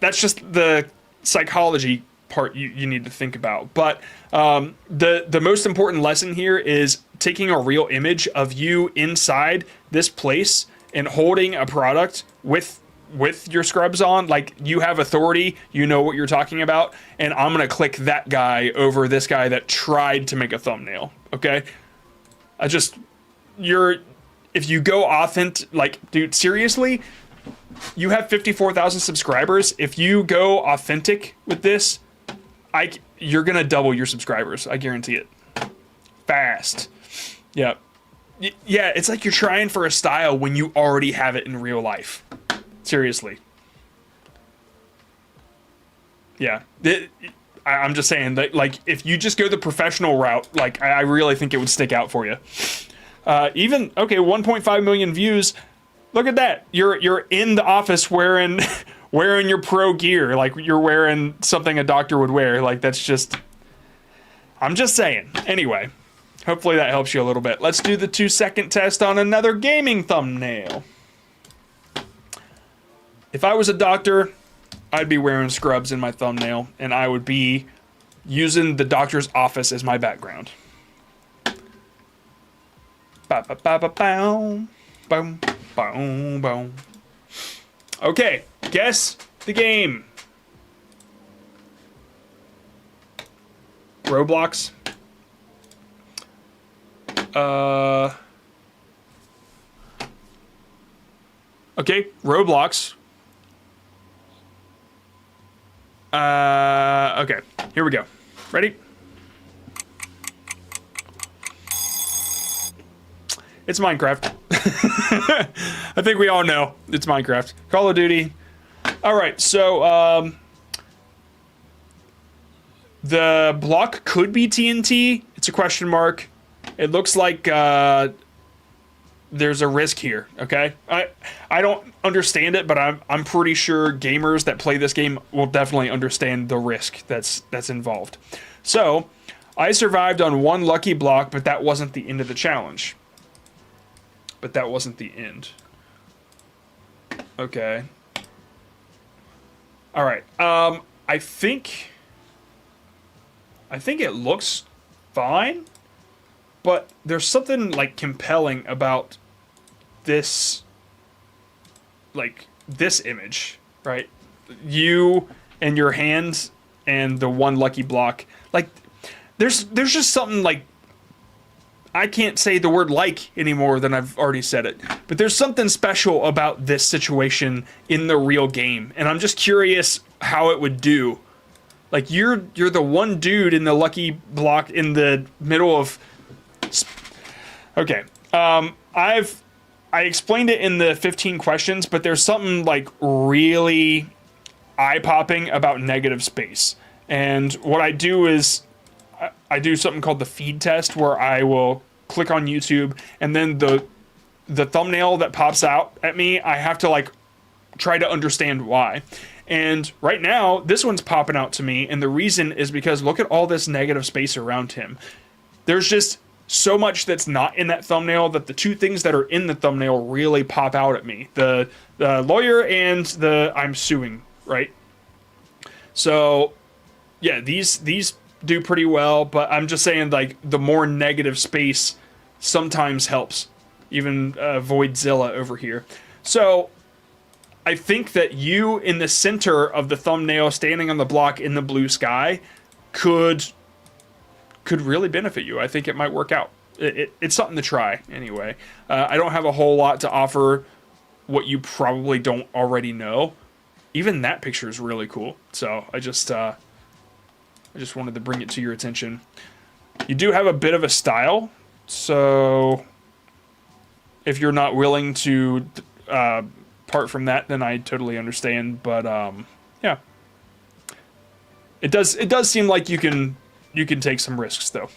that's just the psychology part you need to think about. But the most important lesson here is taking a real image of you inside this place and holding a product with your scrubs on. Like, you have authority, you know what you're talking about, and I'm gonna click that guy over this guy that tried to make a thumbnail. Okay, if you go authentic, like, dude, seriously, you have 54,000 subscribers. If you go authentic with this, you're gonna double your subscribers. I guarantee it. Fast. Yeah. Yeah, it's like you're trying for a style when you already have it in real life. Seriously. Yeah. I'm just saying that, like, if you just go the professional route, like, I really think it would stick out for you. Even, okay, 1.5 million views. Look at that. You're in the office wearing your pro gear, like you're wearing something a doctor would wear. Like, that's just, I'm just saying. Anyway, hopefully that helps you a little bit. Let's do the 2-second test on another gaming thumbnail. If I was a doctor, I'd be wearing scrubs in my thumbnail, and I would be using the doctor's office as my background. Ba-ba-ba-ba-bow. Boom. Boom, boom. Okay, guess the game. Roblox. Okay, Roblox. Okay, here we go. Ready? It's Minecraft. I think we all know it's Minecraft. Call of Duty. All right, so the block could be TNT. It's a question mark. It looks like there's a risk here. Okay, I don't understand it, but I'm pretty sure gamers that play this game will definitely understand the risk that's involved. So I survived on one lucky block, but that wasn't the end of the challenge. But that wasn't the end. Okay. All right. I think it looks fine, but there's something like compelling about this, like this image, right? You and your hands and the one lucky block. Like, there's just something like, I can't say the word like any more than I've already said it. But there's something special about this situation in the real game, and I'm just curious how it would do. Like, you're the one dude in the lucky block in the middle of... Okay. I explained it in the 15 questions, but there's something, like, really eye-popping about negative space. And what I do is... I do something called the feed test, where I will click on YouTube, and then the thumbnail that pops out at me, I have to, like, try to understand why. And right now, this one's popping out to me, and the reason is because look at all this negative space around him. There's just so much that's not in that thumbnail that the two things that are in the thumbnail really pop out at me. The lawyer and the I'm suing, right? So, yeah, these do pretty well, but I'm just saying, like, the more negative space sometimes helps. Even Voidzilla over here. So, I think that you in the center of the thumbnail, standing on the block in the blue sky, could really benefit you. I think it might work out. It's something to try, anyway. I don't have a whole lot to offer what you probably don't already know. Even that picture is really cool. So, I just wanted to bring it to your attention. You do have a bit of a style, so if you're not willing to part from that, then I totally understand. But yeah, it does seem like you can take some risks, though.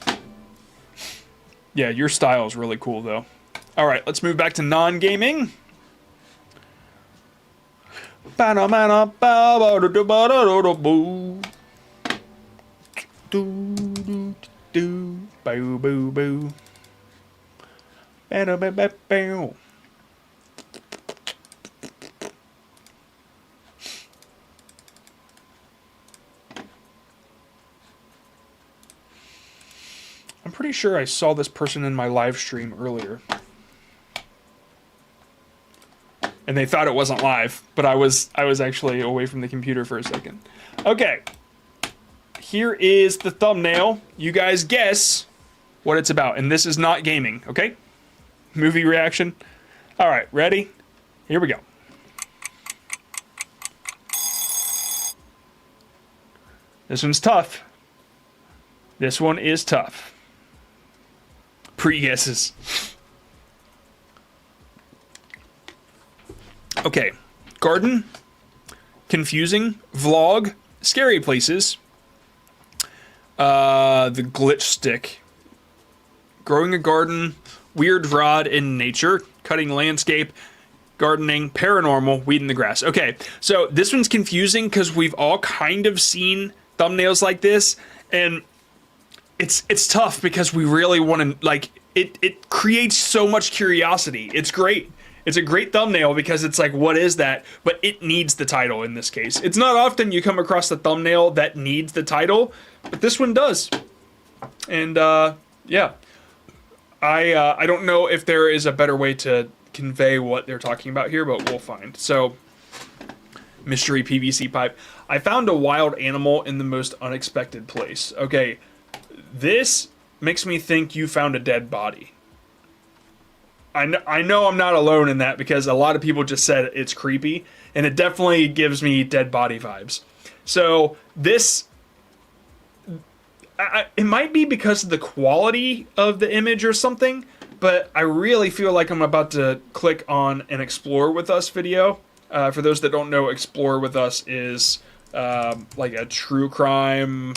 Yeah, your style is really cool, though. All right, let's move back to non-gaming. Do boo boo boo. I'm pretty sure I saw this person in my live stream earlier. And they thought it wasn't live, but I was actually away from the computer for a second. Okay. Here is the thumbnail. You guys guess what it's about. And this is not gaming, okay? Movie reaction. All right, ready? Here we go. This one's tough. This one is tough. Pre-guesses. Okay. Garden. Confusing. Vlog. Scary places. The glitch stick. Growing a garden. Weird rod in nature. Cutting landscape. Gardening. Paranormal. Weed in the grass. Okay, so this one's confusing because we've all kind of seen thumbnails like this, and it's tough because we really want to, like, it creates so much curiosity. It's great. It's a great thumbnail because it's like, what is that? But it needs the title in this case. It's not often you come across the thumbnail that needs the title, but this one does. And, yeah. I don't know if there is a better way to convey what they're talking about here, but we'll find. So, mystery PVC pipe. I found a wild animal in the most unexpected place. Okay, this makes me think you found a dead body. I know I'm not alone in that because a lot of people just said it's creepy, and it definitely gives me dead body vibes. So this, it might be because of the quality of the image or something, but I really feel like I'm about to click on an Explore With Us video. For those that don't know, Explore With Us is like a true crime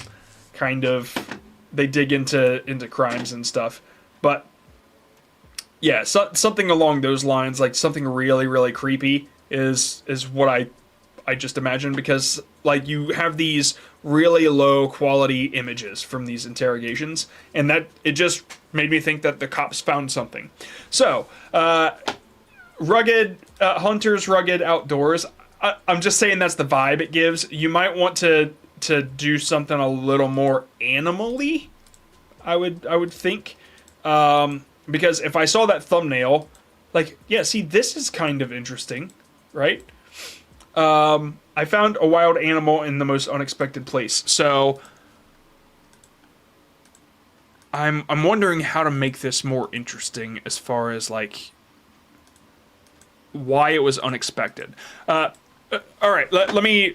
kind of, they dig into crimes and stuff. But yeah, something along those lines, like something really, really creepy is what I just imagine, because like you have these really low quality images from these interrogations, and that it just made me think that the cops found something. So, rugged hunters, rugged outdoors. I'm just saying that's the vibe it gives. You might want to do something a little more animal-y, I would think, because if I saw that thumbnail, like, yeah, see, this is kind of interesting, right? I found a wild animal in the most unexpected place. So I'm wondering how to make this more interesting as far as like why it was unexpected. All right, let me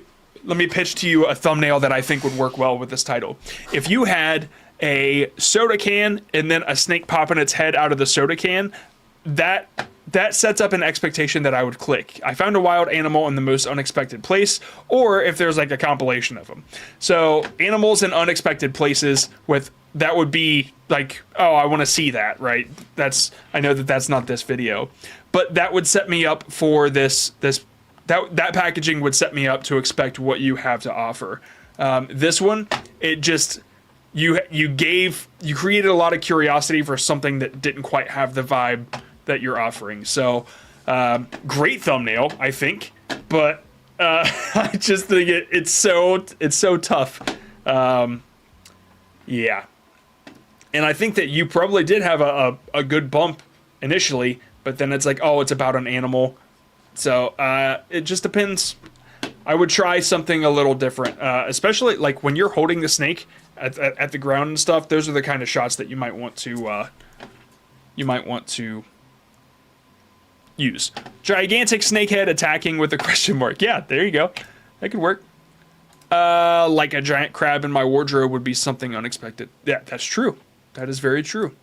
pitch to you a thumbnail that I think would work well with this title. If you had a soda can and then a snake popping its head out of the soda can, that sets up an expectation that I would click. I found a wild animal in the most unexpected place, or if there's like a compilation of them. So animals in unexpected places that would be like, oh, I want to see that, right? I know that that's not this video, but that would set me up for that packaging would set me up to expect what you have to offer. This one, it just, you created a lot of curiosity for something that didn't quite have the vibe that you're offering. So, great thumbnail, I think, but I just think it's so tough. Yeah. And I think that you probably did have a good bump initially, but then it's like, oh, it's about an animal. So it just depends. I would try something a little different, especially like when you're holding the snake at the ground and stuff. Those are the kind of shots that you might want to use. Gigantic snakehead attacking with a question mark. Yeah, there you go. That could work. Like a giant crab in my wardrobe would be something unexpected. Yeah, that's true. That is very true.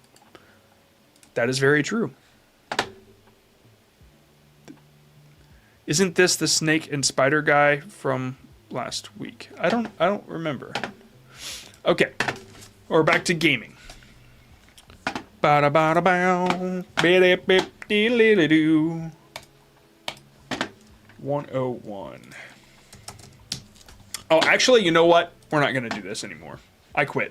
That is very true. Isn't this the snake and spider guy from last week? I don't remember. Okay. We're back to gaming. 101. Oh, actually, you know what? We're not going to do this anymore. I quit.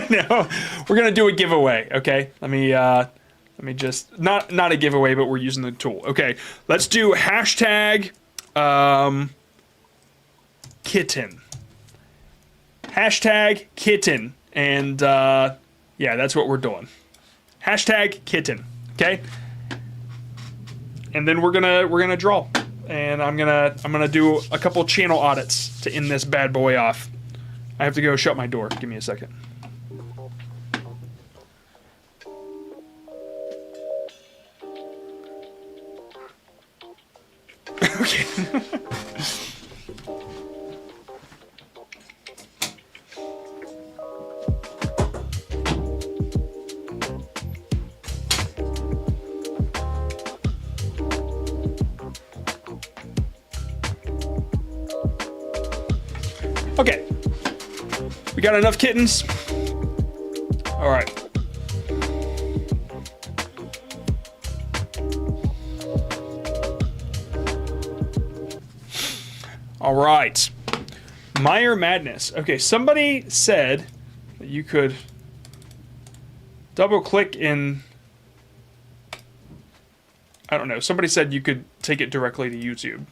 No, we're going to do a giveaway, okay? Let me just, not a giveaway, but we're using the tool. Okay, let's do hashtag kitten. Hashtag kitten. And yeah, that's what we're doing. Hashtag kitten, okay? And then we're gonna draw. And I'm gonna do a couple channel audits to end this bad boy off. I have to go shut my door. Give me a second. Okay. Okay. We got enough kittens? All right. All right. Meyer Madness. Okay, somebody said that you could double click in. I don't know. Somebody said you could take it directly to YouTube.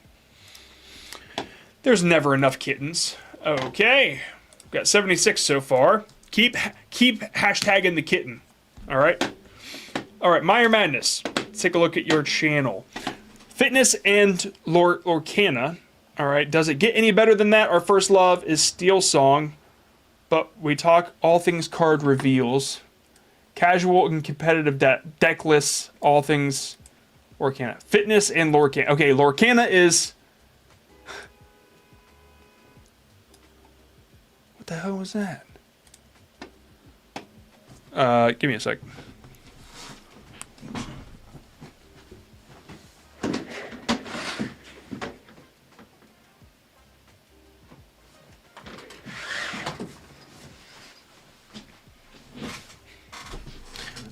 There's never enough kittens. Okay. We've got 76 so far. Keep hashtagging the kitten. All right. All right, Meyer Madness. Let's take a look at your channel. Fitness and Lorcana. All right. Does it get any better than that? Our first love is Steel Song, but we talk all things card reveals, casual and competitive deck lists, all things Lorcana. Fitness and Lorcana. Okay, Lorcana is. What the hell was that? Give me a sec.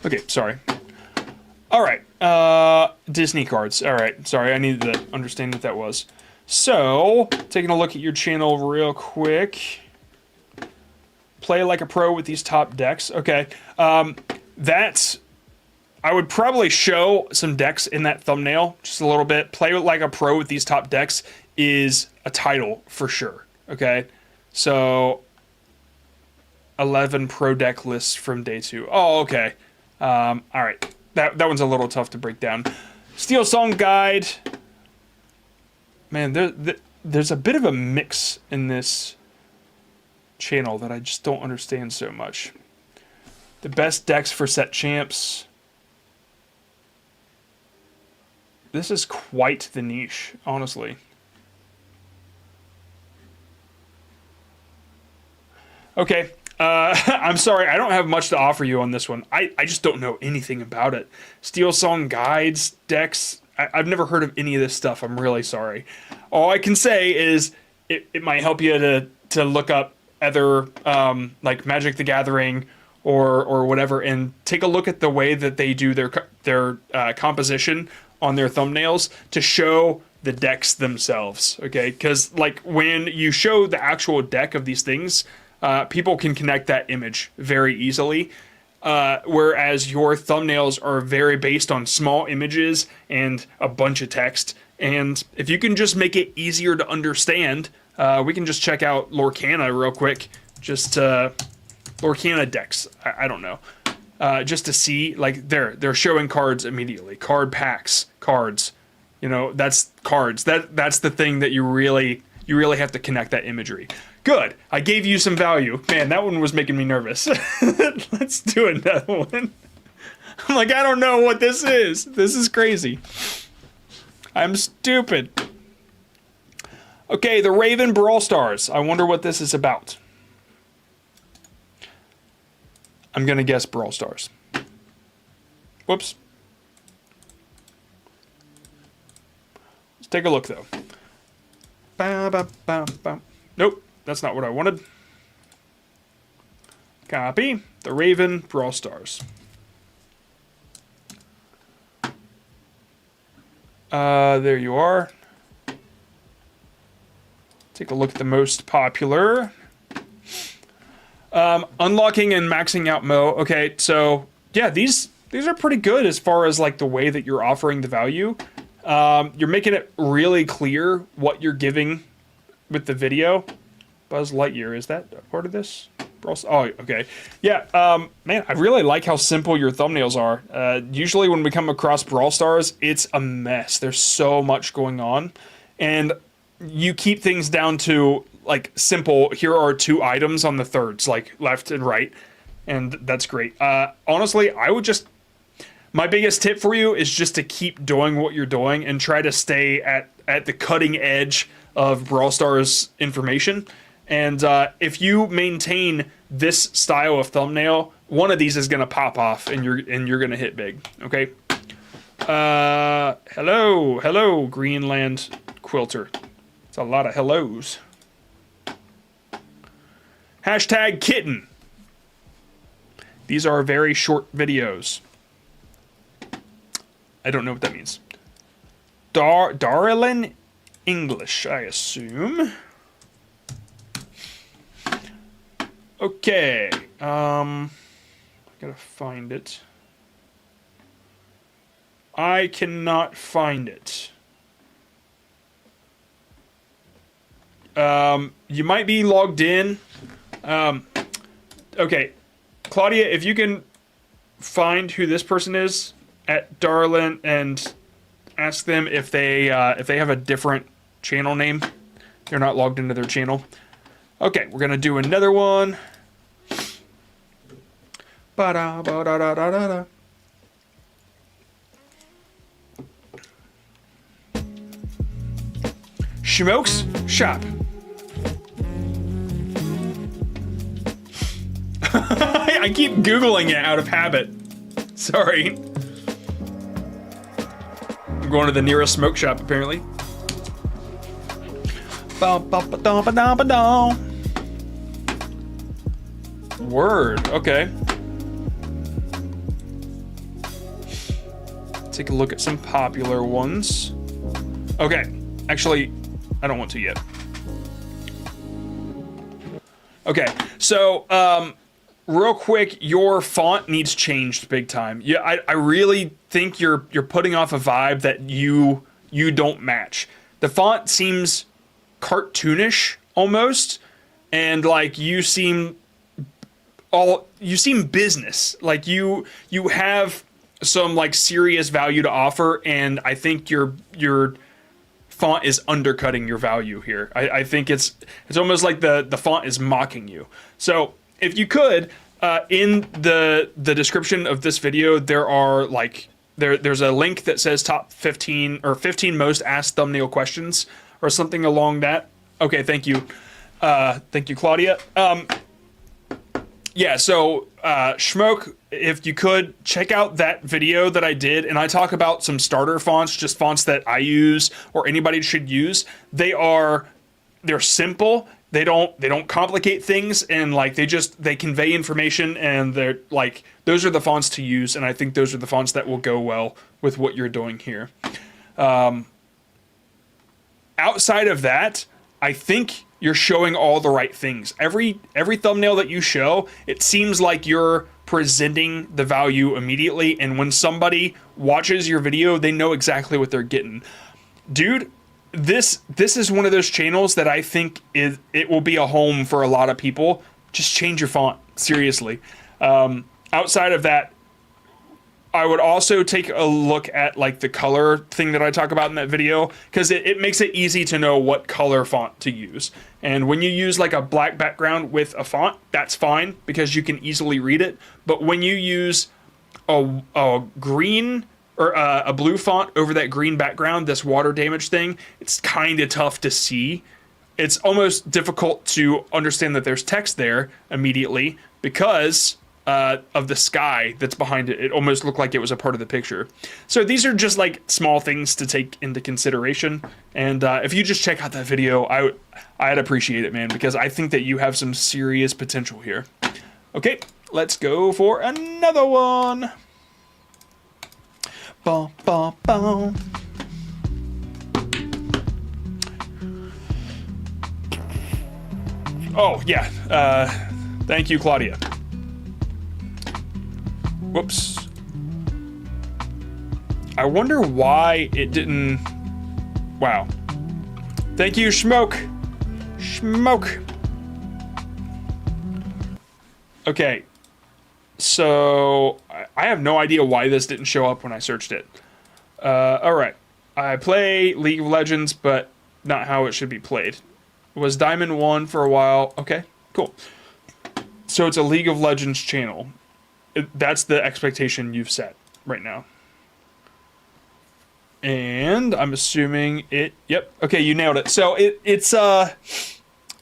Okay, sorry. All right, Disney cards. All right, sorry, I needed to understand what that was. So, taking a look at your channel real quick. Play like a pro with these top decks. Okay, that's. I would probably show some decks in that thumbnail just a little bit. Play like a pro with these top decks is a title for sure. Okay, so 11 pro deck lists from day 2. Oh, okay. All right, that one's a little tough to break down. Steel Song Guide. Man, there's a bit of a mix in this channel that I just don't understand so much. The best decks for set champs. This is quite the niche, honestly. Okay, I'm sorry, I don't have much to offer you on this one. I just don't know anything about it. Steel Song guides, decks, I've never heard of any of this stuff. I'm really sorry. All I can say is it might help you to look up other like Magic the Gathering or whatever, and take a look at the way that they do their composition on their thumbnails to show the decks themselves. Okay, because like when you show the actual deck of these things, people can connect that image very easily. Whereas your thumbnails are very based on small images and a bunch of text. And if you can just make it easier to understand, we can just check out Lorcana real quick. Just Lorcana decks. I don't know. Just to see, like, they're showing cards immediately. Card packs, cards. You know, that's cards. That's the thing that you really have to connect that imagery. Good. I gave you some value. Man, that one was making me nervous. Let's do another one. I'm like, I don't know what this is. This is crazy. I'm stupid. Okay, the Raven Brawl Stars. I wonder what this is about. I'm going to guess Brawl Stars. Whoops. Let's take a look, though. Nope. That's not what I wanted. Copy. The Raven Brawl Stars. There you are. Take a look at the most popular. Unlocking and maxing out Mo. Okay, so yeah, these are pretty good as far as like the way that you're offering the value. You're making it really clear what you're giving with the video. Buzz Lightyear, is that a part of this? Oh, okay. Yeah, man, I really like how simple your thumbnails are. Usually when we come across Brawl Stars, it's a mess. There's so much going on. And you keep things down to, like, simple, here are 2 items on the thirds, like left and right. And that's great. Honestly, I would just... My biggest tip for you is just to keep doing what you're doing and try to stay at the cutting edge of Brawl Stars information. And if you maintain this style of thumbnail, one of these is gonna pop off, and you're gonna hit big. Okay. Hello, Greenland Quilter. It's a lot of hellos. Hashtag kitten. These are very short videos. I don't know what that means. Darilin English, I assume. Okay, I gotta find it. I cannot find it. You might be logged in. Okay, Claudia, if you can find who this person is at Darilin and ask them if they have a different channel name. They're not logged into their channel. Okay, we're gonna do another one. Ba-da-ba-da-da-da-da. Smokes Shop. I keep Googling it out of habit. Sorry. I'm going to the nearest smoke shop, apparently. Word, okay. Take a look at some popular ones. Okay, actually, I don't want to yet. Okay, so, real quick, your font needs changed big time. Yeah, I really think you're putting off a vibe that you don't match. The font seems cartoonish almost, and like you seem business. Like you have some like serious value to offer, and I think your font is undercutting your value here. I think it's almost like the font is mocking you. So if you could In the description of this video, there are like there's a link that says top 15 or 15 most asked thumbnail questions or something along that. Okay, thank you, Claudia. Yeah, so Schmoke, if you could check out that video that I did, and I talk about some starter fonts, just fonts that I use or anybody should use. They're simple. They don't complicate things, and like they convey information, and they're like those are the fonts to use, and I think those are the fonts that will go well with what you're doing here. Outside of that, I think you're showing all the right things. Every thumbnail that you show, it seems like you're presenting the value immediately, and when somebody watches your video, they know exactly what they're getting. Dude, this is one of those channels that I think it will be a home for a lot of people. Just change your font, seriously. Outside of that, I would also take a look at like the color thing that I talk about in that video, because it makes it easy to know what color font to use. And when you use like a black background with a font, that's fine because you can easily read it. But when you use a green or a blue font over that green background, this water damage thing, it's kind of tough to see. It's almost difficult to understand that there's text there immediately because of the sky that's behind it. It almost looked like it was a part of the picture. So these are just like small things to take into consideration. And if you just check out that video, I'd appreciate it, man, because I think that you have some serious potential here. Okay, let's go for another one. Bum, bum, bum. Oh, yeah. Thank you, Claudia. Whoops. I wonder why it didn't... Wow. Thank you, Schmoke. Schmoke. Okay. So, I have no idea why this didn't show up when I searched it. Alright. I play League of Legends, but not how it should be played. Was Diamond 1 for a while. Okay, cool. So it's a League of Legends channel. That's the expectation you've set right now. And I'm assuming it... Yep, okay, you nailed it. So it's...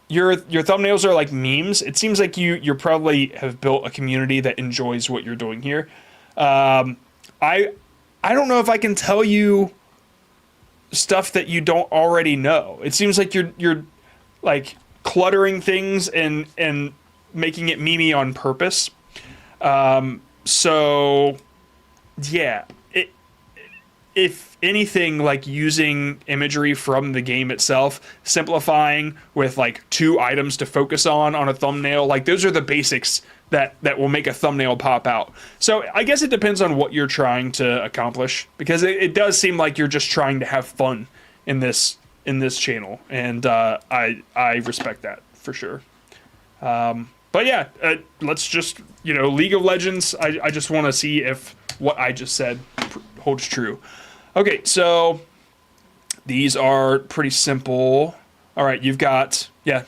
Your thumbnails are like memes. It seems like you probably have built a community that enjoys what you're doing here. I don't know if I can tell you stuff that you don't already know. It seems like you're like cluttering things and making it memey on purpose. So yeah, if anything, like using imagery from the game itself, simplifying with like 2 items to focus on a thumbnail, like those are the basics that will make a thumbnail pop out. So I guess it depends on what you're trying to accomplish, because it does seem like you're just trying to have fun in this channel, and I respect that for sure. But yeah, let's just, League of Legends, I just want to see if what I just said holds true. Okay, so these are pretty simple. All right, you've got, yeah,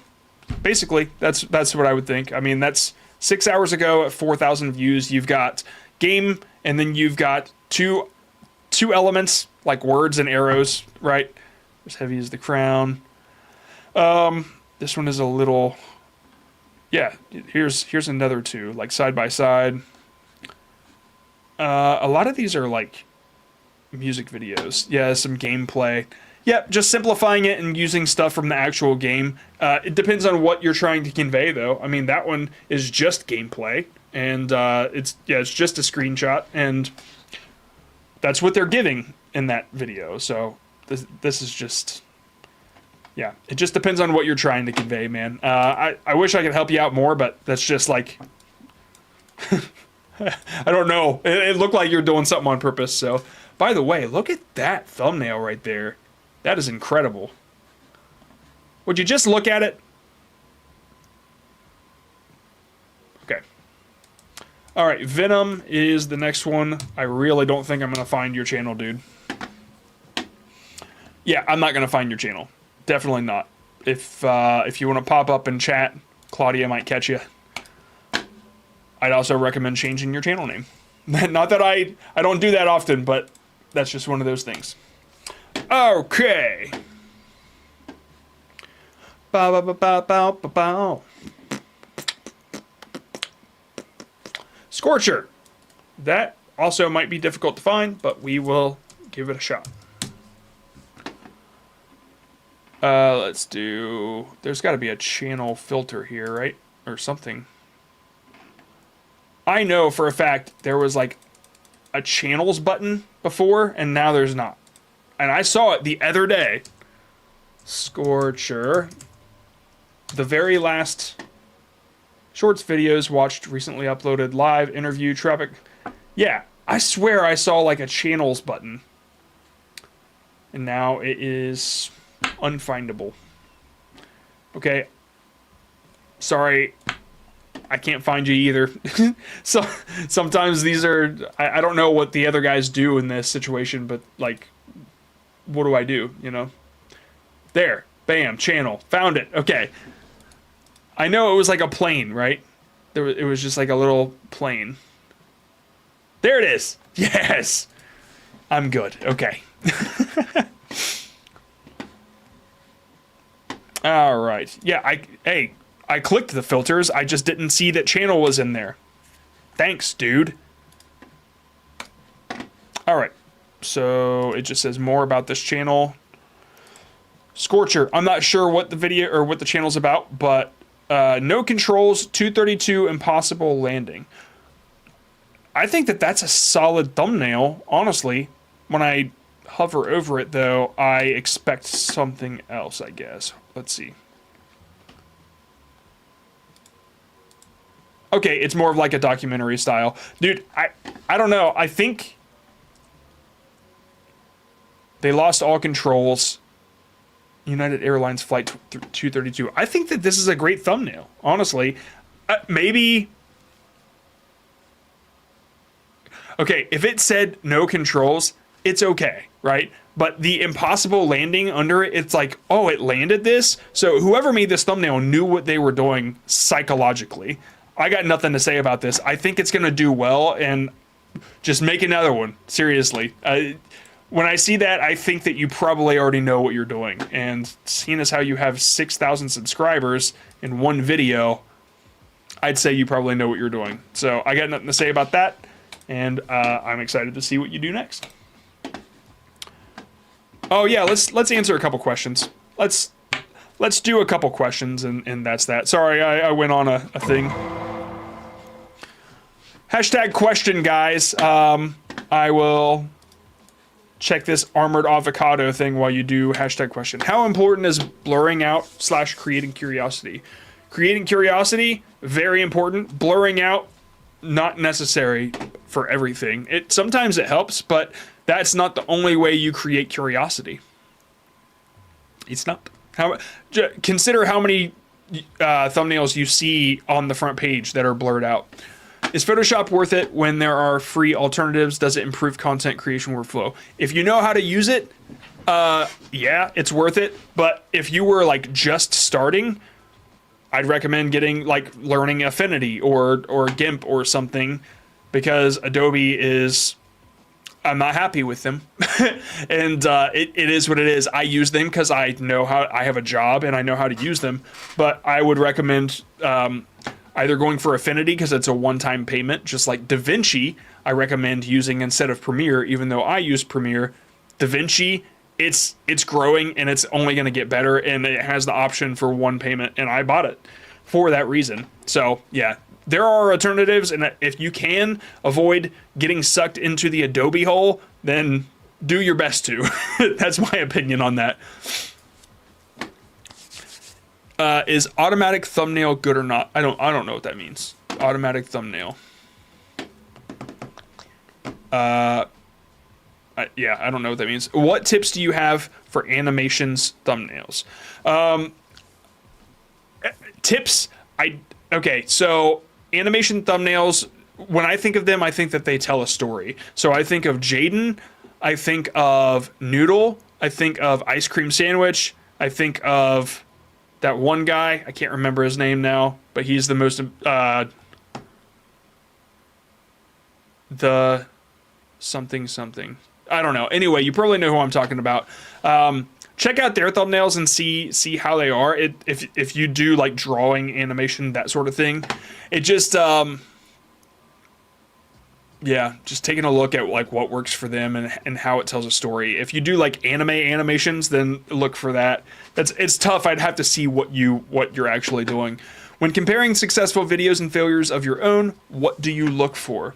basically that's what I would think. I mean, that's 6 hours ago at 4,000 views. You've got game, and then you've got two elements like words and arrows, right? As heavy as the crown. This one is a little, yeah. Here's another 2, like side by side. A lot of these are like music videos. Yeah, some gameplay. Yep, just simplifying it and using stuff from the actual game. It depends on what you're trying to convey, though. I mean, that one is just gameplay, and it's just a screenshot, and that's what they're giving in that video. So this is just, yeah, it just depends on what you're trying to convey, man. I wish I could help you out more, but that's just like, I don't know. It looked like you're doing something on purpose, so. By the way, look at that thumbnail right there. That is incredible. Would you just look at it? Okay. All right, Venom is the next one. I really don't think I'm going to find your channel, dude. Yeah, I'm not going to find your channel. Definitely not. If you want to pop up and chat, Claudia might catch you. I'd also recommend changing your channel name. Not that I don't do that often, but that's just one of those things. Okay. Bow, bow, bow, bow, bow, bow. Scorcher. That also might be difficult to find, but we will give it a shot. Let's do... There's got to be a channel filter here, right? Or something. I know for a fact there was like a channels button before, and now there's not. And I saw it the other day. Scorcher. The very last shorts videos watched recently uploaded live interview traffic. Yeah, I swear I saw like a channels button. And now it is unfindable. Okay. Sorry. I can't find you either. So sometimes these are, I don't know what the other guys do in this situation, but like, what do I do, you know? There, bam, channel, found it. Okay. I know it was like a plane, right? It was just like a little plane. There it is. Yes. I'm good. Okay. All right. Yeah, I clicked the filters. I just didn't see that channel was in there. Thanks, dude. All right. So it just says more about this channel. Scorcher. I'm not sure what the video or what the channel's about, but no controls, 232 impossible landing. I think that that's a solid thumbnail, honestly. When I hover over it, though, I expect something else, I guess. Let's see. Okay, it's more of like a documentary style. Dude, I don't know. I think they lost all controls. United Airlines Flight 232. I think that this is a great thumbnail, honestly. Maybe... Okay, if it said no controls, it's okay, right? But the impossible landing under it, it's like, oh, it landed this? So whoever made this thumbnail knew what they were doing psychologically. I got nothing to say about this. I think it's going to do well, and just make another one. Seriously. When I see that, I think that you probably already know what you're doing. And seeing as how you have 6,000 subscribers in one video, I'd say you probably know what you're doing. So I got nothing to say about that, and I'm excited to see what you do next. Oh yeah, let's answer a couple questions. Let's do a couple questions, and that's that. Sorry, I went on a thing. Hashtag question, guys. I will check this armored avocado thing while you do hashtag question. How important is blurring out / creating curiosity? Creating curiosity, very important. Blurring out, not necessary for everything. Sometimes it helps, but that's not the only way you create curiosity. It's not. Consider how many thumbnails you see on the front page that are blurred out. Is Photoshop worth it when there are free alternatives? Does it improve content creation workflow? If you know how to use it, yeah, it's worth it. But if you were like just starting, I'd recommend learning Affinity or GIMP or something, because Adobe is... I'm not happy with them. And it is what it is. I use them because I know how... I have a job and I know how to use them. But I would recommend either going for Affinity because it's a one-time payment, just like DaVinci I recommend using instead of Premiere, even though I use Premiere. DaVinci, it's growing and it's only going to get better, and it has the option for one payment, and I bought it for that reason. So, yeah. There are alternatives, and if you can avoid getting sucked into the Adobe hole, then do your best to. That's my opinion on that. Is automatic thumbnail good or not? I don't know what that means. Automatic thumbnail. Yeah, I don't know what that means. What tips do you have for animations thumbnails? Tips? Okay, so animation thumbnails, when I think of them, I think that they tell a story. So I think of Jaden, I think of Noodle, I think of Ice Cream Sandwich, I think of that one guy, I can't remember his name now, but he's the most, the something something. I don't know. Anyway, you probably know who I'm talking about. Check out their thumbnails and see how they are. If you do like drawing, animation, that sort of thing, it just yeah, just taking a look at like what works for them and how it tells a story. If you do like anime animations, then look for that. It's tough. I'd have to see what you're actually doing. When comparing successful videos and failures of your own, what do you look for?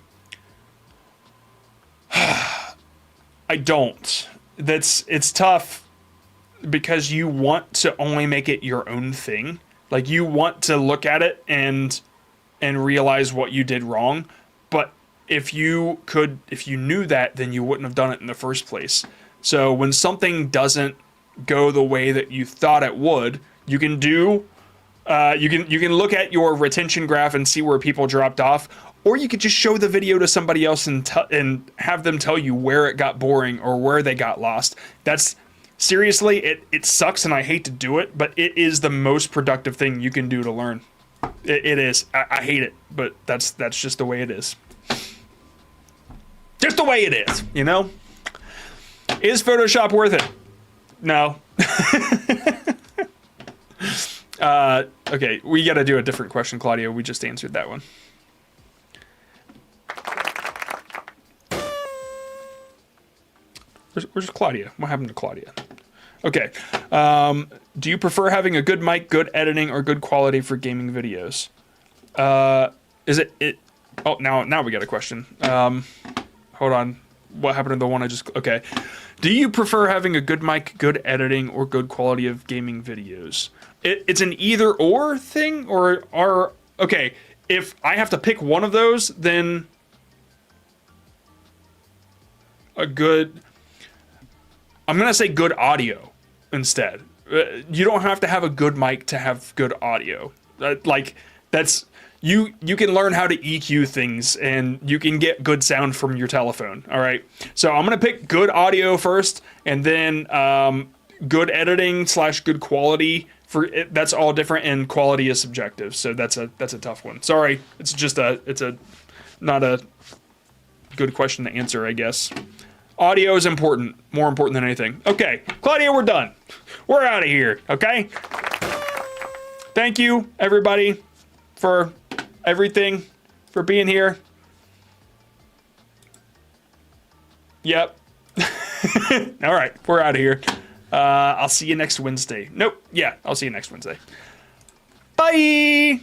I don't. It's tough because you want to only make it your own thing. Like you want to look at it and realize what you did wrong. But if you knew that, then you wouldn't have done it in the first place. So when something doesn't go the way that you thought it would, you can do you can look at your retention graph and see where people dropped off, or you could just show the video to somebody else and have them tell you where it got boring or where they got lost. That's seriously, it sucks and I hate to do it, but it is the most productive thing you can do to learn. It is. I hate it, but that's just the way it is. Just the way it is, you know? Is Photoshop worth it? No. Okay, we gotta do a different question, Claudia. We just answered that one. Where's Claudia? What happened to Claudia? Okay. Do you prefer having a good mic, good editing, or good quality for gaming videos? Is it? Oh, now we got a question. Hold on. What happened to the one I just... Okay. Do you prefer having a good mic, good editing, or good quality of gaming videos? It's an either-or thing, or... Okay, if I have to pick one of those, then... a good... I'm going to say good audio instead. You don't have to have a good mic to have good audio. Like, that's... You can learn how to EQ things, and you can get good sound from your telephone, all right? So I'm going to pick good audio first, and then good editing / good quality. That's all different, and quality is subjective, so that's a tough one. Sorry, it's not a good question to answer, I guess. Audio is important, more important than anything. Okay, Claudia, we're done. We're out of here, okay? Thank you, everybody, for everything, for being here. Yep. All right, we're out of here. I'll see you next Wednesday. Nope. Yeah, I'll see you next Wednesday. Bye.